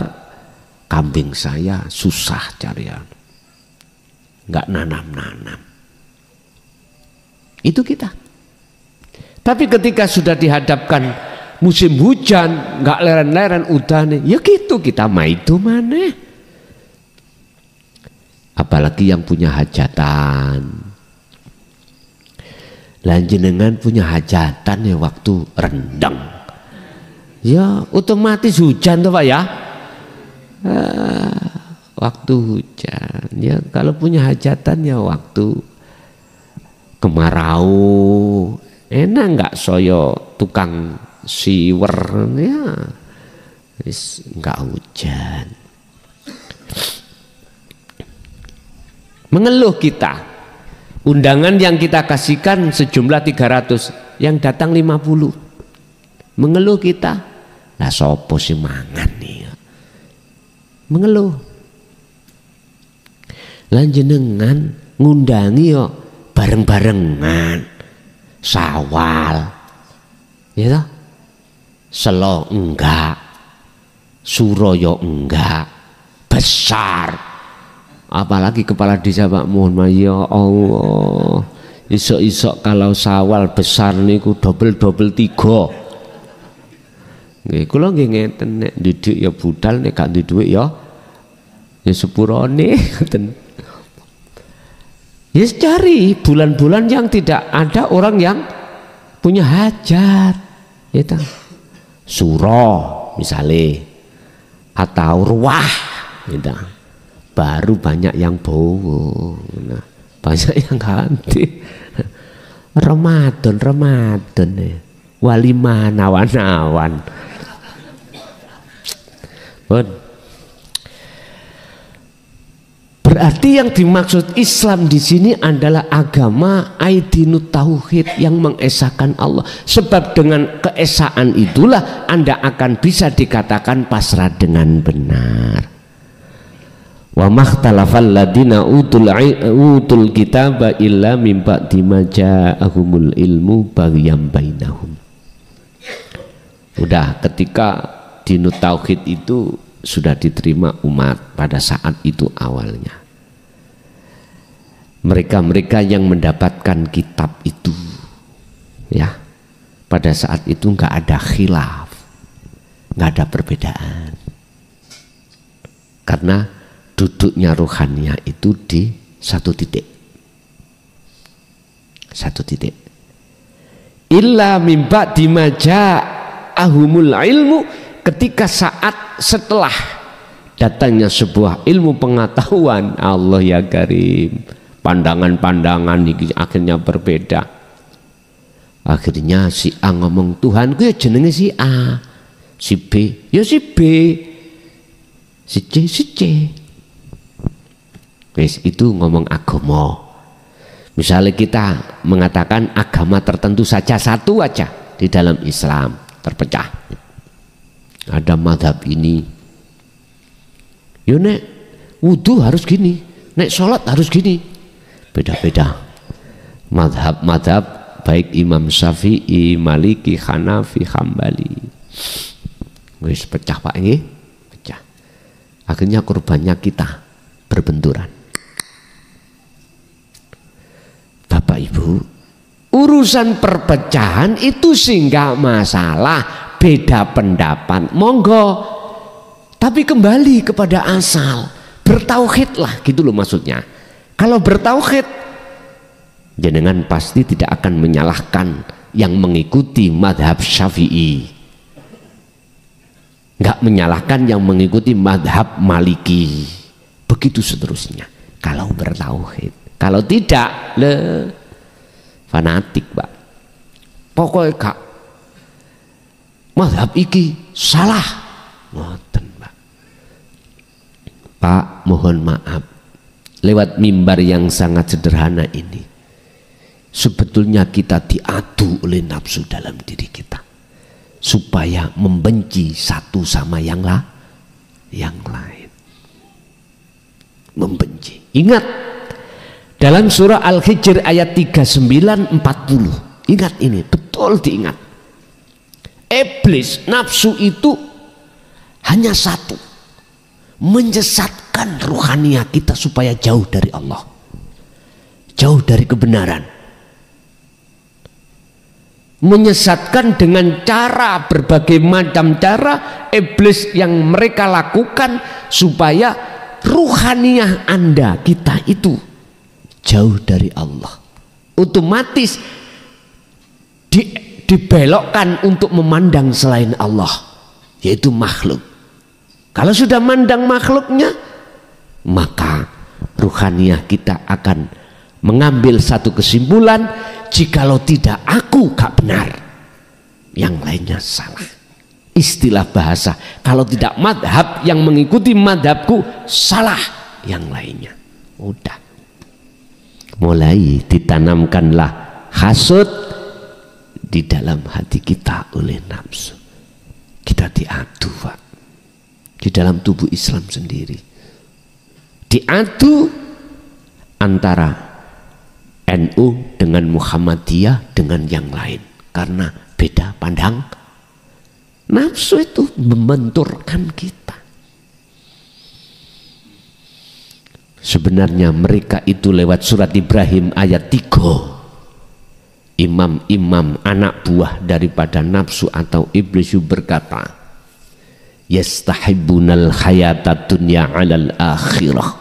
kambing saya susah carian, nggak nanam. Itu kita. Tapi ketika sudah dihadapkan musim hujan, nggak leren-leren udane, ya gitu kita maido maneh. Apalagi yang punya hajatan. Lanjenengan punya hajatan ya waktu rendang, ya otomatis hujan tuh Pak ya. Waktu hujan ya, kalau punya hajatan ya waktu kemarau. Enak nggak soyo tukang siwer ya, nggak hujan. Mengeluh kita, undangan yang kita kasihkan sejumlah 300, yang datang 50. Mengeluh kita, lah sopo sih mangan nih, mengeluh. Lanjenengan ngundangi yo bareng-barengan, Sawal, ya toh? Selo enggak, Suroyo enggak, besar, apalagi kepala desa Pak, mohon maaf ya Allah, isok-isok kalau Sawal besar niku double 3. Nggih kula nggih ngeten, nek didik ya budal, nek gak duwe dhuwit ya sepurone ngoten. Ya cari bulan-bulan yang tidak ada orang yang punya hajat, ya toh. Suro misalnya atau ruah gitu. Baru banyak yang bowo, nah, banyak yang ganti. Ramadan nih, walimah nawan-nawan. Berarti yang dimaksud Islam di sini adalah agama aidinut tauhid yang mengesahkan Allah. Sebab dengan keesaan itulah Anda akan bisa dikatakan pasrah dengan benar. Wa makhtalafal ladina utul kitaba illa mim ba'di ma ja'ahumul ilmu baghyan bainahum. Udah, ketika dinut tauhid itu sudah diterima umat pada saat itu awalnya. Mereka-mereka yang mendapatkan kitab itu, ya, pada saat itu nggak ada khilaf, nggak ada perbedaan, karena duduknya ruhannya itu di satu titik. Illa mim ba'di ma ja'ahumul ilmu, ketika saat setelah datangnya sebuah ilmu pengetahuan. Allah ya Karim, pandangan-pandangan ini akhirnya berbeda. Akhirnya si A ngomong Tuhan gue jenenge si A, si B ya si B, si C. Wes itu ngomong agama. Misalnya kita mengatakan agama tertentu saja, satu aja di dalam Islam terpecah. Ada madhab ini, yo nek wudu harus gini, nek sholat harus gini, beda-beda. Madhab baik Imam Syafi'i, Maliki, Hanafi, Hambali. Wis pecah Pak nggih, pecah. Akhirnya korbannya kita berbenturan. Bapak Ibu, urusan perpecahan itu sih nggak masalah, beda pendapat, monggo. Tapi kembali kepada asal, bertauhidlah gitu loh maksudnya. Kalau bertauhid, jenengan pasti tidak akan menyalahkan yang mengikuti madhab Syafi'i, nggak menyalahkan yang mengikuti madhab Maliki, begitu seterusnya. Kalau bertauhid, kalau tidak, fanatik Pak. Pokoknya Kak, madhab iki salah, ngoten Pak. Pak, mohon maaf, lewat mimbar yang sangat sederhana ini, sebetulnya kita diadu oleh nafsu dalam diri kita supaya membenci satu sama yang lain. Membenci. Ingat dalam surah Al-Hijr ayat 39-40. Ingat ini, betul diingat. Iblis, nafsu itu hanya satu, menyesatkan ruhaniah kita supaya jauh dari Allah, jauh dari kebenaran. Menyesatkan dengan cara, berbagai macam cara iblis yang mereka lakukan supaya ruhaniah Anda, kita itu jauh dari Allah. Otomatis dibelokkan untuk memandang selain Allah, yaitu makhluk. Kalau sudah mandang makhluknya, maka ruhaniah kita akan mengambil satu kesimpulan, jikalau tidak aku gak benar, yang lainnya salah. Istilah bahasa, kalau tidak madhab yang mengikuti madhabku salah, yang lainnya. Udah, mulai ditanamkanlah hasud di dalam hati kita oleh nafsu. Kita diadu Pak, di dalam tubuh Islam sendiri, diadu antara NU dengan Muhammadiyah dengan yang lain, karena beda pandang. Nafsu itu membenturkan kita. Sebenarnya mereka itu lewat surat Ibrahim ayat 3, imam-imam anak buah daripada nafsu atau iblis berkata, yastahibbunal hayatad dunya 'alal akhirah.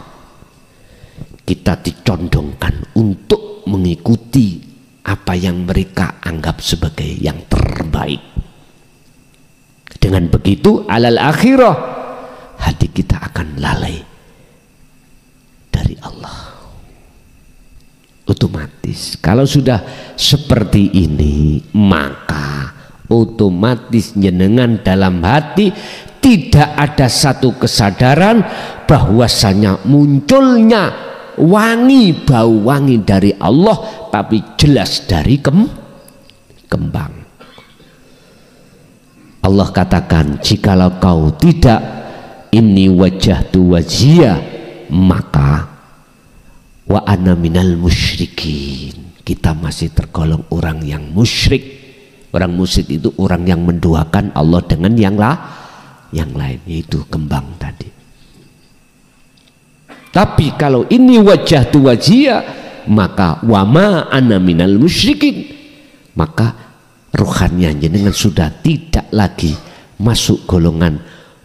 Kita dicondongkan untuk mengikuti apa yang mereka anggap sebagai yang terbaik. Dengan begitu 'alal akhirah, kita akan lalai dari Allah. Otomatis kalau sudah seperti ini, maka otomatis jenengan dalam hati tidak ada satu kesadaran bahwasanya munculnya wangi, bau wangi dari Allah, tapi jelas dari kembang. Allah katakan, jikalau kau tidak inni wajjahtu wajhiya, maka wa ana minal musyrikin, kita masih tergolong orang yang musyrik. Orang musyrik itu orang yang menduakan Allah dengan yang lain, yaitu kembang tadi. Tapi kalau ini wajjahtu wajhiya, maka wa ma ana minal musyrikin, maka ruhannya jenengan sudah tidak lagi masuk golongan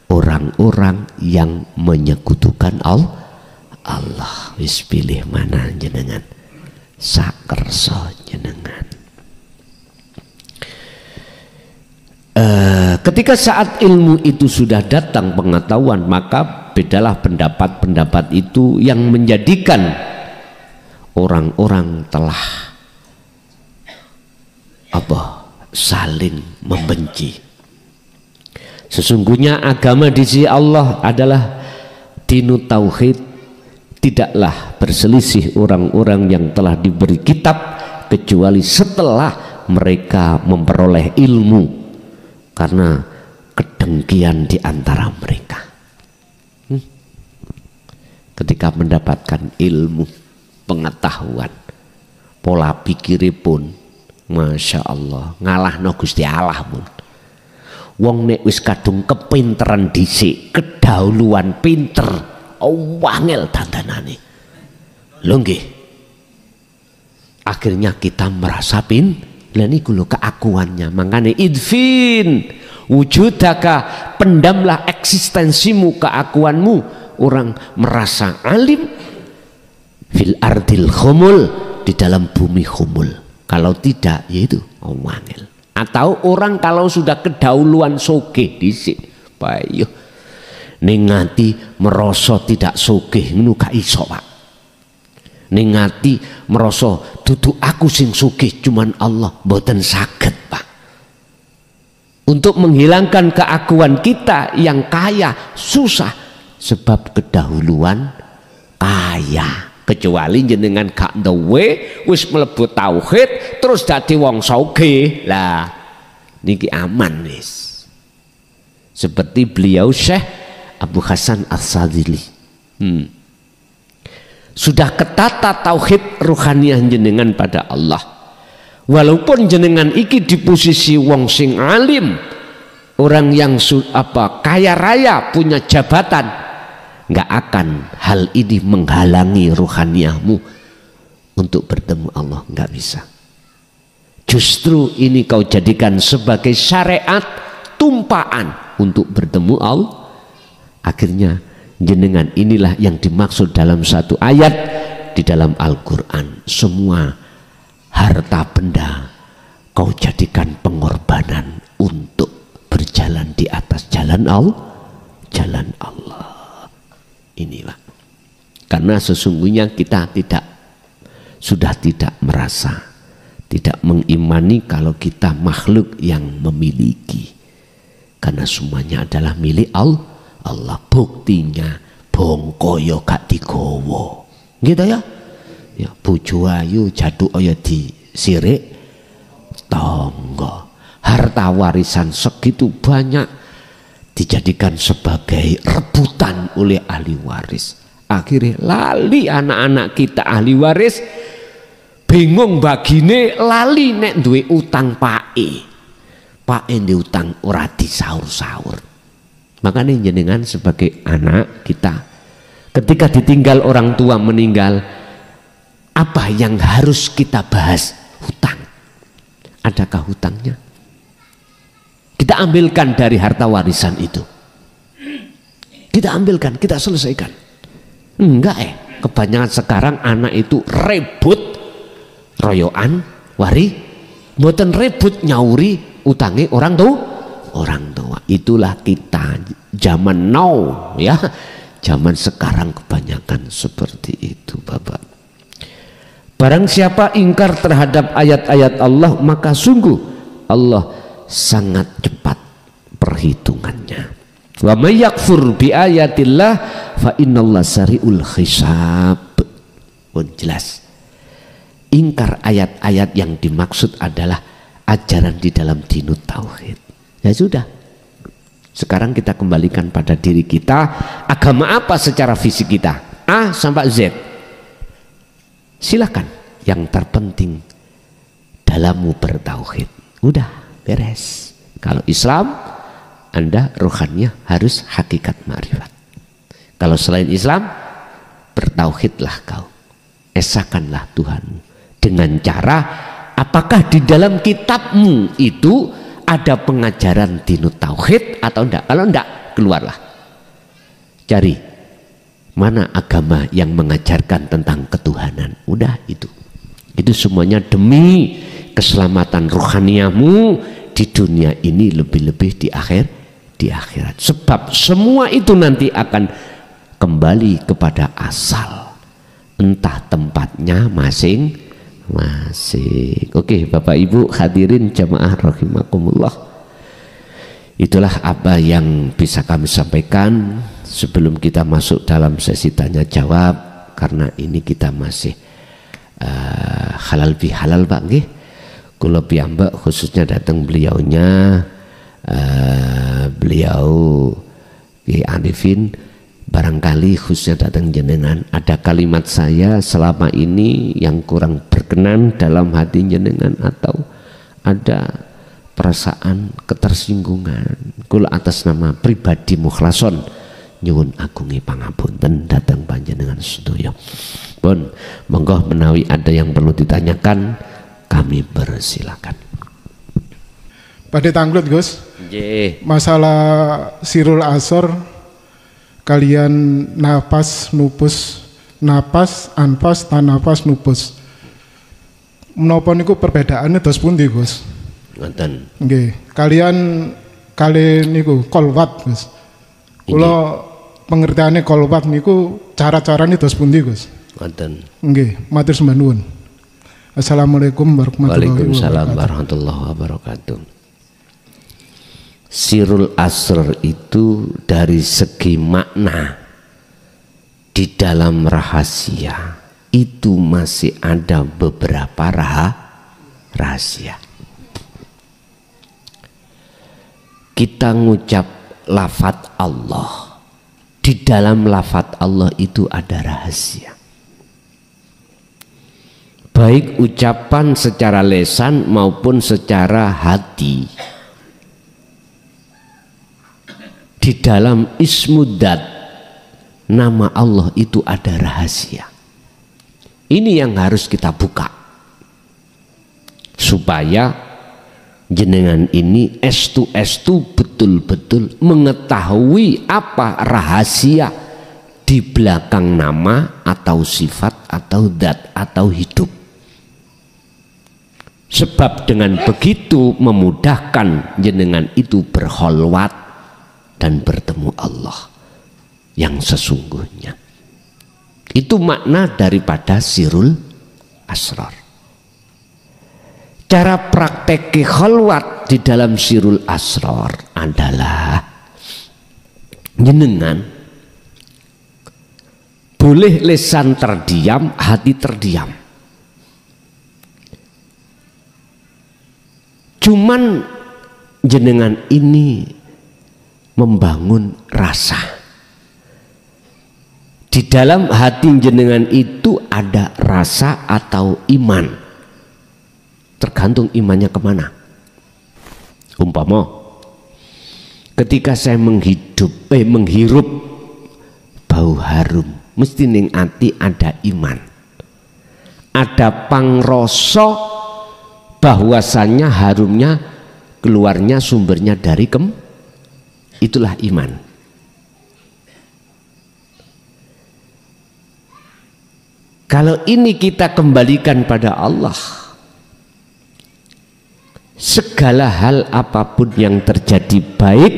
orang-orang yang menyekutukan Allah. Wis pilih mana jenengan, sakerso jenengan. Ketika saat ilmu itu sudah datang, pengetahuan, maka bedalah pendapat-pendapat itu yang menjadikan orang-orang telah saling membenci. Sesungguhnya agama di sisi Allah adalah dinu tauhid. Tidaklah berselisih orang-orang yang telah diberi kitab kecuali setelah mereka memperoleh ilmu, karena kedengkian di antara mereka. Ketika mendapatkan ilmu, pengetahuan, pola pikiripun, masya Allah, ngalahno Gusti Allah pun. Wong nek wis kadung kepinteran dhisik, kedahuluan pinter, wangel dandanane. Lho nggih. Akhirnya kita merasa lah niku lho keakuannya. Makanya idfin wujudaka, pendamlah eksistensimu, keakuanmu. Orang merasa alim fil ardil khumul, di dalam bumi khumul. Kalau tidak, yaitu wangel. Atau orang kalau sudah kedahuluan sogeh dhisik, payo ning ngati merasa tidak sogeh ngono gak iso, Pak. Ning ngati merasa dudu aku sing sugih, cuman Allah, mboten saged, Pak. Untuk menghilangkan keakuan kita yang kaya susah, sebab kedahuluan kaya. Kecuali jenengan gak duwe, wis mlebu tauhid terus dadi wong sugih, lah niki aman wis. Seperti beliau Syekh Abu Hasan As-Sadzili. Sudah ketata tauhid ruhaniyah jenengan pada Allah. Walaupun jenengan iki di posisi wong sing alim, orang yang kaya raya, punya jabatan, nggak akan hal ini menghalangi ruhaniyahmu untuk bertemu Allah, nggak bisa. Justru ini kau jadikan sebagai syariat tumpaan untuk bertemu Allah. Akhirnya jenengan inilah yang dimaksud dalam satu ayat di dalam Al-Quran. Semua harta benda kau jadikan pengorbanan untuk berjalan di atas jalan Allah. Inilah, karena sesungguhnya kita sudah tidak merasa, tidak mengimani kalau kita makhluk yang memiliki, karena semuanya adalah milik Allah. Buktinya bongkoyo gak digowo, gitu ya. Ya bojo ayu jaduk ya disirik tonggo. Harta warisan segitu banyak dijadikan sebagai rebutan oleh ahli waris. Akhirnya lali anak-anak kita ahli waris, bingung bagine, lali nek duwe utang pae di utang ora disaur-saur. Makanya jenengan sebagai anak kita, ketika ditinggal orang tua meninggal, apa yang harus kita bahas? Hutang. Adakah hutangnya? Kita ambilkan dari harta warisan itu, kita ambilkan, kita selesaikan. Enggak kebanyakan sekarang anak itu rebut royoan mboten rebut nyauri utangi orang tua. Itulah kita zaman now ya, zaman sekarang kebanyakan seperti itu Bapak. Barang siapa ingkar terhadap ayat-ayat Allah, maka sungguh Allah sangat cepat perhitungannya. Wa may yakfur bi ayatillah fa innallaha sari'ul hisab. Pun jelas. Ingkar ayat-ayat yang dimaksud adalah ajaran di dalam dinut tauhid. Ya sudah. Sekarang kita kembalikan pada diri kita, agama apa secara fisik kita? A sampai Z. Silakan. Yang terpenting dalammu bertauhid. Udah beres. Kalau Islam, Anda rohaninya harus hakikat ma'rifat. Kalau selain Islam, bertauhidlah kau. Esakanlah Tuhanmu. Dengan cara, apakah di dalam kitabmu itu ada pengajaran dinut tauhid atau enggak? Kalau enggak, keluarlah. Cari mana agama yang mengajarkan tentang ketuhanan. Udah itu. Itu semuanya demi keselamatan rohaniamu di dunia ini, lebih-lebih di akhirat. Sebab semua itu nanti akan kembali kepada asal. Entah tempatnya masing-masing. Oke Bapak Ibu hadirin jamaah rahimakumullah, itulah apa yang bisa kami sampaikan sebelum kita masuk dalam sesi tanya jawab, karena ini kita masih halal bihalal Pak nggih. Kula piyambak khususnya datang beliaunya beliau Ki Arifin, barangkali khususnya datang jenengan ada kalimat saya selama ini yang kurang berkenan dalam hati jenengan atau ada perasaan ketersinggungan, kula atas nama pribadi mukhlason nyuwun agungi pangapunten datang panjenengan sedaya. Pun monggo menawi ada yang perlu ditanyakan, kami persilakan. Pada tanggut Gus, masalah sirul asor kalian napas nupus, napas anfas tanapas nupus, menapa niku perbedaannya dos pundi Gus? Ngoten. Nggih, kalian niku kolwat Gus. Kula pengertiane kolwat niku cara-carane dos pundi Gus? Ngoten. Nggih, matur sembah nuwun. Assalamualaikum warahmatullahi wabarakatuh. Waalaikumsalam warahmatullahi wabarakatuh. Sirul asr itu dari segi makna di dalam rahasia itu masih ada beberapa rahasia. Kita ngucap lafaz Allah, di dalam lafaz Allah itu ada rahasia. Baik ucapan secara lisan maupun secara hati. Di dalam ismudat nama Allah itu ada rahasia. Ini yang harus kita buka supaya jenengan ini estu betul-betul mengetahui apa rahasia di belakang nama atau sifat atau zat atau hidup. Sebab dengan begitu memudahkan jenengan itu berkholwat dan bertemu Allah yang sesungguhnya. Itu makna daripada sirul asrar. Cara praktek kholwat di dalam sirul asrar adalah jenengan boleh lisan terdiam, hati terdiam. Cuman jenengan ini membangun rasa. Di dalam hati jenengan itu ada rasa atau iman. Tergantung imannya kemana. Umpama ketika saya menghirup bau harum, mesti ning ati ada iman. Ada pangrasa bahwasannya harumnya keluarnya sumbernya dari itulah iman. Kalau ini kita kembalikan pada Allah, segala hal apapun yang terjadi baik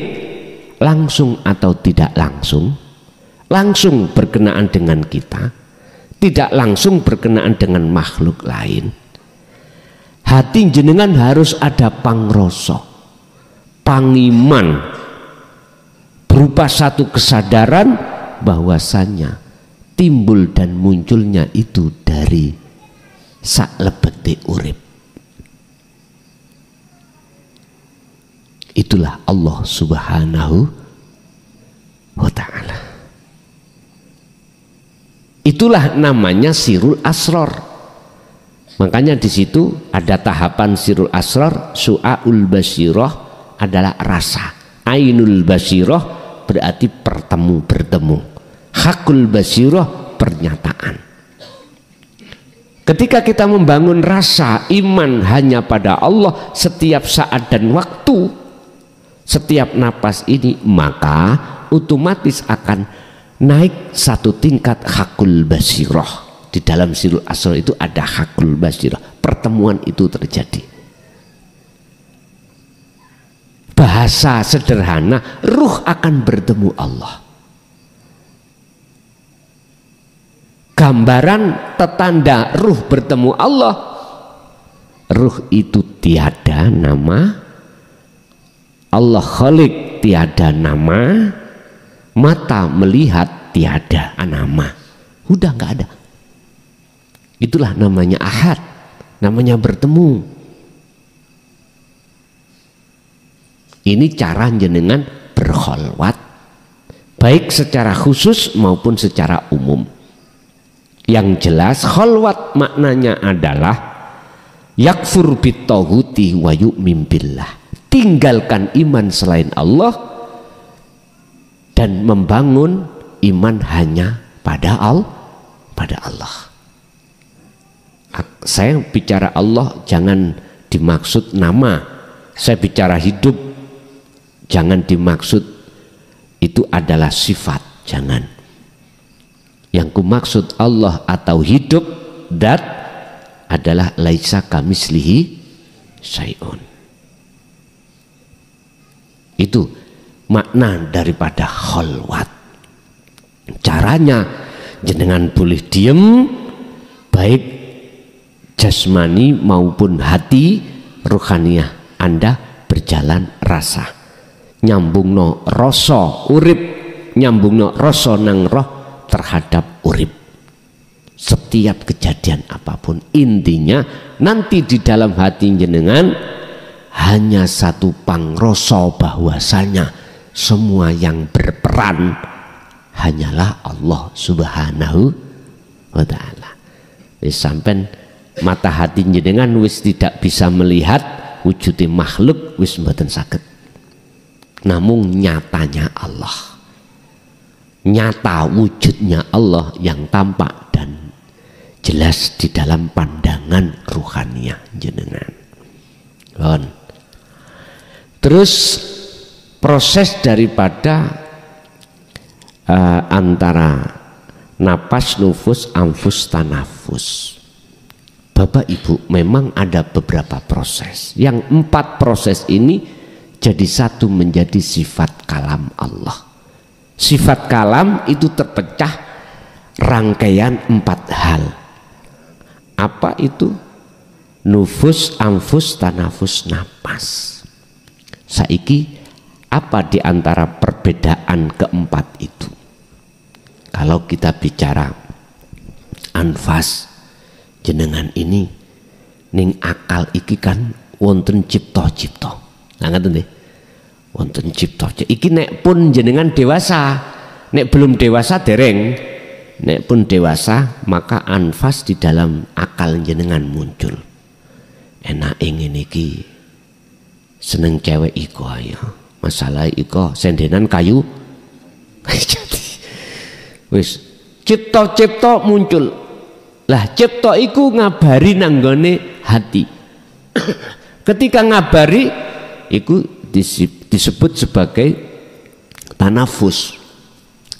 langsung atau tidak langsung, langsung berkenaan dengan kita, tidak langsung berkenaan dengan makhluk lain. Hati jenengan harus ada pangrasa, pangiman, berupa satu kesadaran bahwasanya timbul dan munculnya itu dari saklebete urip. Itulah Allah Subhanahu wa ta'ala. Itulah namanya sirul asror. Makanya di situ ada tahapan sirul asror. Su'aul basirah adalah rasa, ainul basirah berarti bertemu. Hakul basirah pernyataan. Ketika kita membangun rasa iman hanya pada Allah setiap saat dan waktu, setiap napas ini, maka otomatis akan naik satu tingkat hakul basirah. Di dalam sirul asror itu ada hakul basirah, pertemuan itu terjadi. Bahasa sederhana, ruh akan bertemu Allah. Gambaran tetanda ruh bertemu Allah, ruh itu tiada nama, Allah Khalik tiada nama, mata melihat tiada nama, udah nggak ada. Itulah namanya ahad, namanya bertemu. Ini cara jenengan berkholwat, baik secara khusus maupun secara umum. Yang jelas kholwat maknanya adalah yakfur bittohuti wa yu'min billah, tinggalkan iman selain Allah dan membangun iman hanya pada Allah. Saya bicara Allah jangan dimaksud nama, saya bicara hidup jangan dimaksud itu adalah sifat, jangan. Yang kumaksud Allah atau hidup dat adalah laisa kamislihi syai'un. Itu makna daripada kholwat. Caranya jenengan boleh diem, baik jasmani maupun hati ruhaniyah Anda berjalan rasa, nyambungno rasa urip, nyambungno rasa nang roh terhadap urip. Setiap kejadian apapun, intinya nanti di dalam hati jenengan hanya satu pangrasa bahwasanya semua yang berperan hanyalah Allah Subhanahu wa ta'ala. Wis sampean mata hati jenengan wis tidak bisa melihat wujudnya makhluk, wis mboten saged. Namung nyatanya Allah, nyata wujudnya Allah yang tampak dan jelas di dalam pandangan ruhaniyah jenengan. Terus proses daripada antara napas, nufus, anfus, tanafus, Bapak Ibu, memang ada beberapa proses. Yang 4 proses ini jadi satu menjadi sifat kalam Allah. Sifat kalam itu terpecah rangkaian 4 hal. Apa itu? Nufus, anfus, tanafus, napas. Saiki apa di antara perbedaan keempat itu? Kalau kita bicara anfas, jenengan ini ning akal iki kan wonten cipta-cipta. Nah ngoten nggih. Wonten cipta. Iki nek pun jenengan dewasa, nek belum dewasa dereng. Nek pun dewasa maka anfas di dalam akal jenengan muncul. Enak ingin iki seneng cewek iko ayo. Masalah iko sendenan kayu. Jadi wis cipta-cipta muncul. Lah cipta iku ngabari nanggone hati. Ketika ngabari iku disebut sebagai tanafus.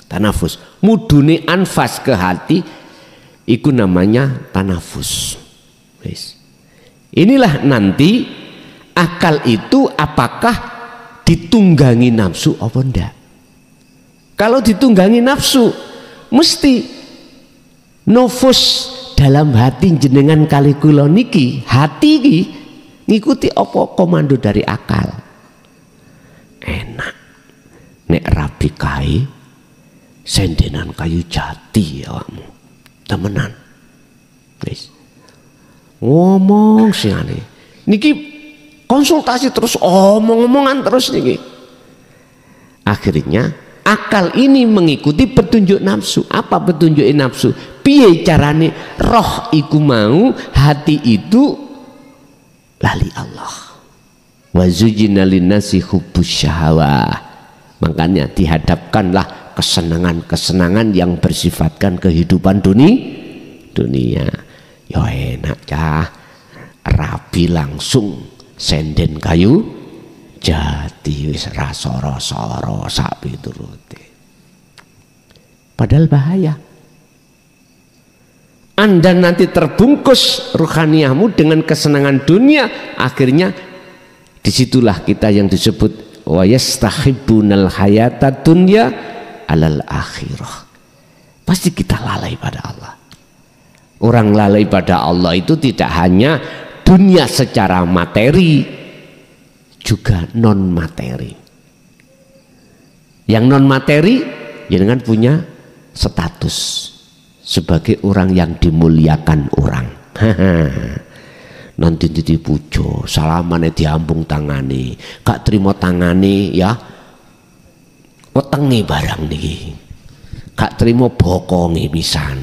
Tanafus. Mudune anfas ke hati iku namanya tanafus. Wis. Inilah nanti akal itu apakah ditunggangi nafsu apa ndak? Kalau ditunggangi nafsu mesti nufus dalam hati jenengan kali kula niki, hati iki ngikuti apa komando dari akal. Enak nek rabi kae sendenan kayu jati awakmu temenan wis ngomong singane niki konsultasi terus omong-omongan terus niki. Akhirnya akal ini mengikuti petunjuk nafsu. Apa petunjuk nafsu? Piye carane roh iku mau, hati itu lali Allah. Wa zujina linnasi hubbus syahawah. Makanya dihadapkanlah kesenangan-kesenangan yang bersifatkan kehidupan dunia. Ya enak cah, rabi langsung senden kayu jati wis rasara-sara sak piturute. Padahal bahaya. Anda nanti terbungkus ruhaniahmu dengan kesenangan dunia, akhirnya disitulah kita yang disebut wa yastahibbunal hayata dunya alal akhirah. Pasti kita lalai pada Allah. Orang lalai pada Allah itu tidak hanya dunia secara materi, juga non materi. Yang non materi jangan punya status sebagai orang yang dimuliakan orang. Nanti dipujo, salamane diambung tangani, gak terima tangani ya wetengi barang niki, gak terima bokongi pisan.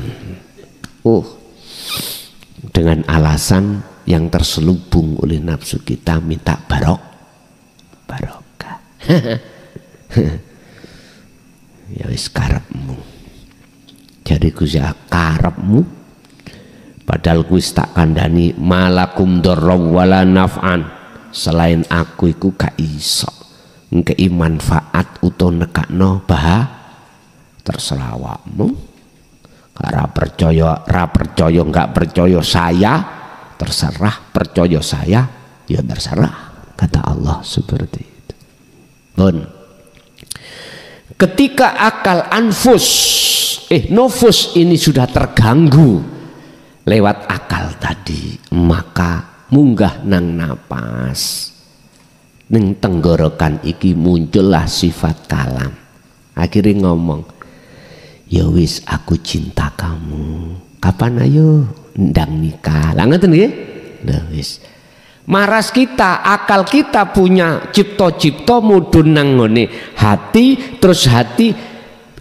Dengan alasan yang terselubung oleh nafsu kita minta barokah. Ya wis karepmu. Jadi Gusti karepmu padahal kuwi tak kandhani malakum darra wala naf'an, selain aku iku gak iso ngkei manfaat utawa nekakno terserah awakmu. Ra percaya enggak percaya saya terserah, percaya saya ya terserah, kata Allah seperti itu. Ketika akal nufus ini sudah terganggu lewat akal tadi, maka munggah nang napas ning tenggorokan iki muncullah sifat kalam. Akhirnya ngomong, ya wis aku cinta kamu, kapan ayo ndang nikah lah, ngoten nggih. Nah wis maras kita, akal kita punya cipta-cipta mudhun nang ngene hati, terus hati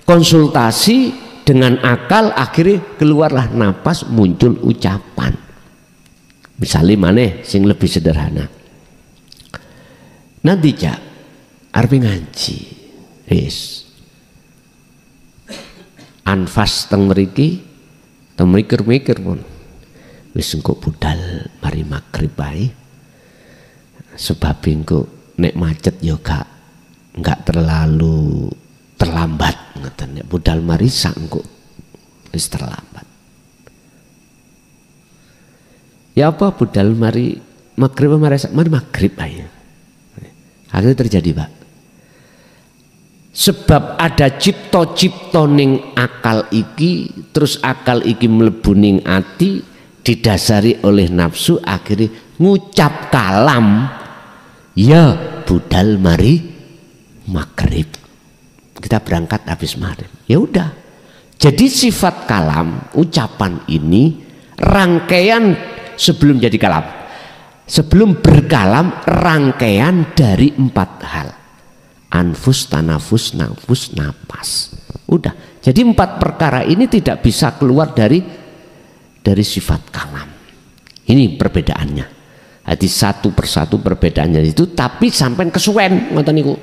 konsultasi dengan akal, akhirnya keluarlah napas, muncul ucapan. Misalnya maneh sing lebih sederhana, nanti cak arep ngaji wis anfas teng mriki teng mikir-mikir pun wis engko budal mari magrib bae, sebab engko nek macet ya enggak terlalu terlambat ngoten nek budal mari sak engko wis terlambat. Ya apa budal mari magrib mari sak mari magrib ae. Akhirnya terjadi, Pak. Sebab ada cipta-cipta ning akal iki, terus akal iki mlebu ning ati, didasari oleh nafsu, akhirnya ngucap kalam, ya budal mari magrib, kita berangkat habis maghrib. Ya udah, jadi sifat kalam, ucapan ini rangkaian sebelum jadi kalam, sebelum berkalam rangkaian dari 4 hal: anfus, tanafus, nafus, napas. Udah, jadi 4 perkara ini tidak bisa keluar dari sifat kalam. Ini perbedaannya. Jadi satu persatu perbedaannya itu, tapi sampai kesuwen ngoten niku.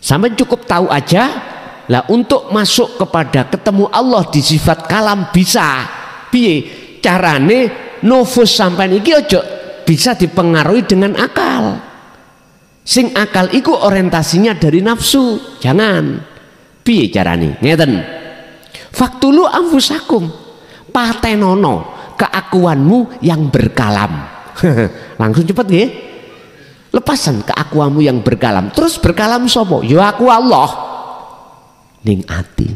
Sampai cukup tahu aja lah, untuk masuk kepada ketemu Allah di sifat kalam bisa. Piye carane nufus sampai iki aja bisa dipengaruhi dengan akal. Sing akal iku orientasinya dari nafsu. Jangan. Piye carane? Ngeten. Faktulu anfusakum, patenono keakuanmu yang berkalam. Langsung cepet nggih. Lepasan keakuanmu yang berkalam. Terus berkalam sopo? Ya aku Allah. Ning ati.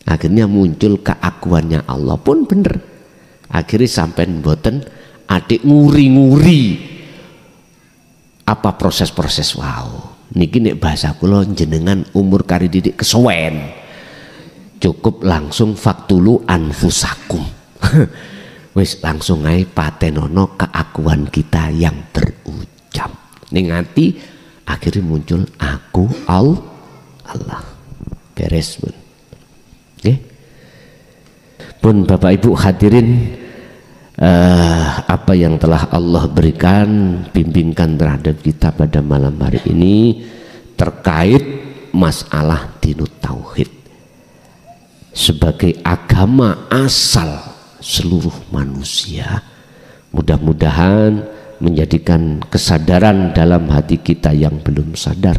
Akhirnya muncul keakuannya Allah pun bener. Akhirnya sampai mboten adik nguri-nguri apa proses-proses wow. Niki nek bahasa kula jenengan umur kari didik kesuwen. Cukup langsung faktulu anfusakum. Wis langsung ae patenono keakuan kita yang terucap. Ning ati akhirnya muncul aku Allah. Beres pun. Nggih. Pun Bapak Ibu hadirin, apa yang telah Allah berikan bimbingkan terhadap kita pada malam hari ini terkait masalah dinut tauhid sebagai agama asal seluruh manusia. Mudah-mudahan menjadikan kesadaran dalam hati kita yang belum sadar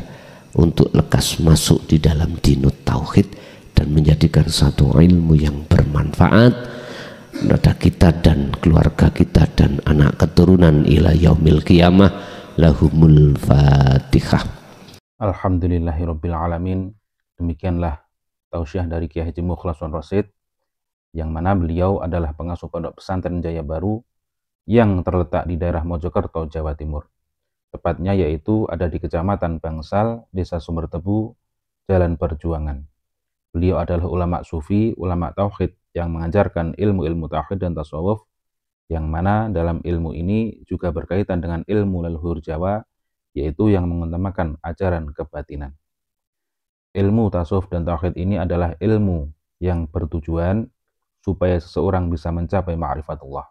untuk lekas masuk di dalam dinut tauhid dan menjadikan satu ilmu yang bermanfaat pada kita dan keluarga kita dan anak keturunan ila yaumil qiyamah. Lahumul Fatihah. Alhamdulillahirabbil alamin. Demikianlah tausiah dari Kiai Haji Mukhlasun Rasyid, yang mana beliau adalah pengasuh Pondok Pesantren Jaya Baru yang terletak di daerah Mojokerto, Jawa Timur. Tepatnya yaitu ada di Kecamatan Bangsal, Desa Sumbertebu, Jalan Perjuangan. Beliau adalah ulama sufi, ulama tauhid yang mengajarkan ilmu-ilmu tauhid dan tasawuf, yang mana dalam ilmu ini juga berkaitan dengan ilmu leluhur Jawa, yaitu yang mengutamakan ajaran kebatinan. Ilmu tasawuf dan tauhid ini adalah ilmu yang bertujuan supaya seseorang bisa mencapai ma'rifatullah,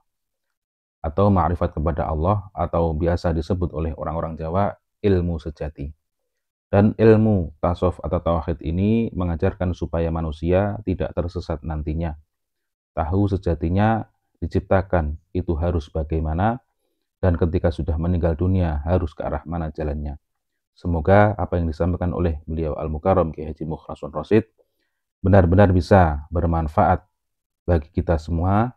atau ma'rifat kepada Allah, atau biasa disebut oleh orang-orang Jawa ilmu sejati. Dan ilmu tasawuf atau tauhid ini mengajarkan supaya manusia tidak tersesat nantinya. Tahu sejatinya diciptakan itu harus bagaimana, dan ketika sudah meninggal dunia harus ke arah mana jalannya. Semoga apa yang disampaikan oleh beliau Al-Mukarram Kiai Haji Mukhlasun Rasyid benar-benar bisa bermanfaat bagi kita semua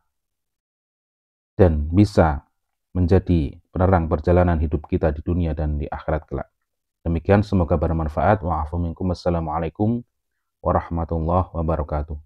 dan bisa menjadi penerang perjalanan hidup kita di dunia dan di akhirat kelak. Demikian, semoga bermanfaat. Wa'afu minkum. Wassalamualaikum warahmatullahi wabarakatuh.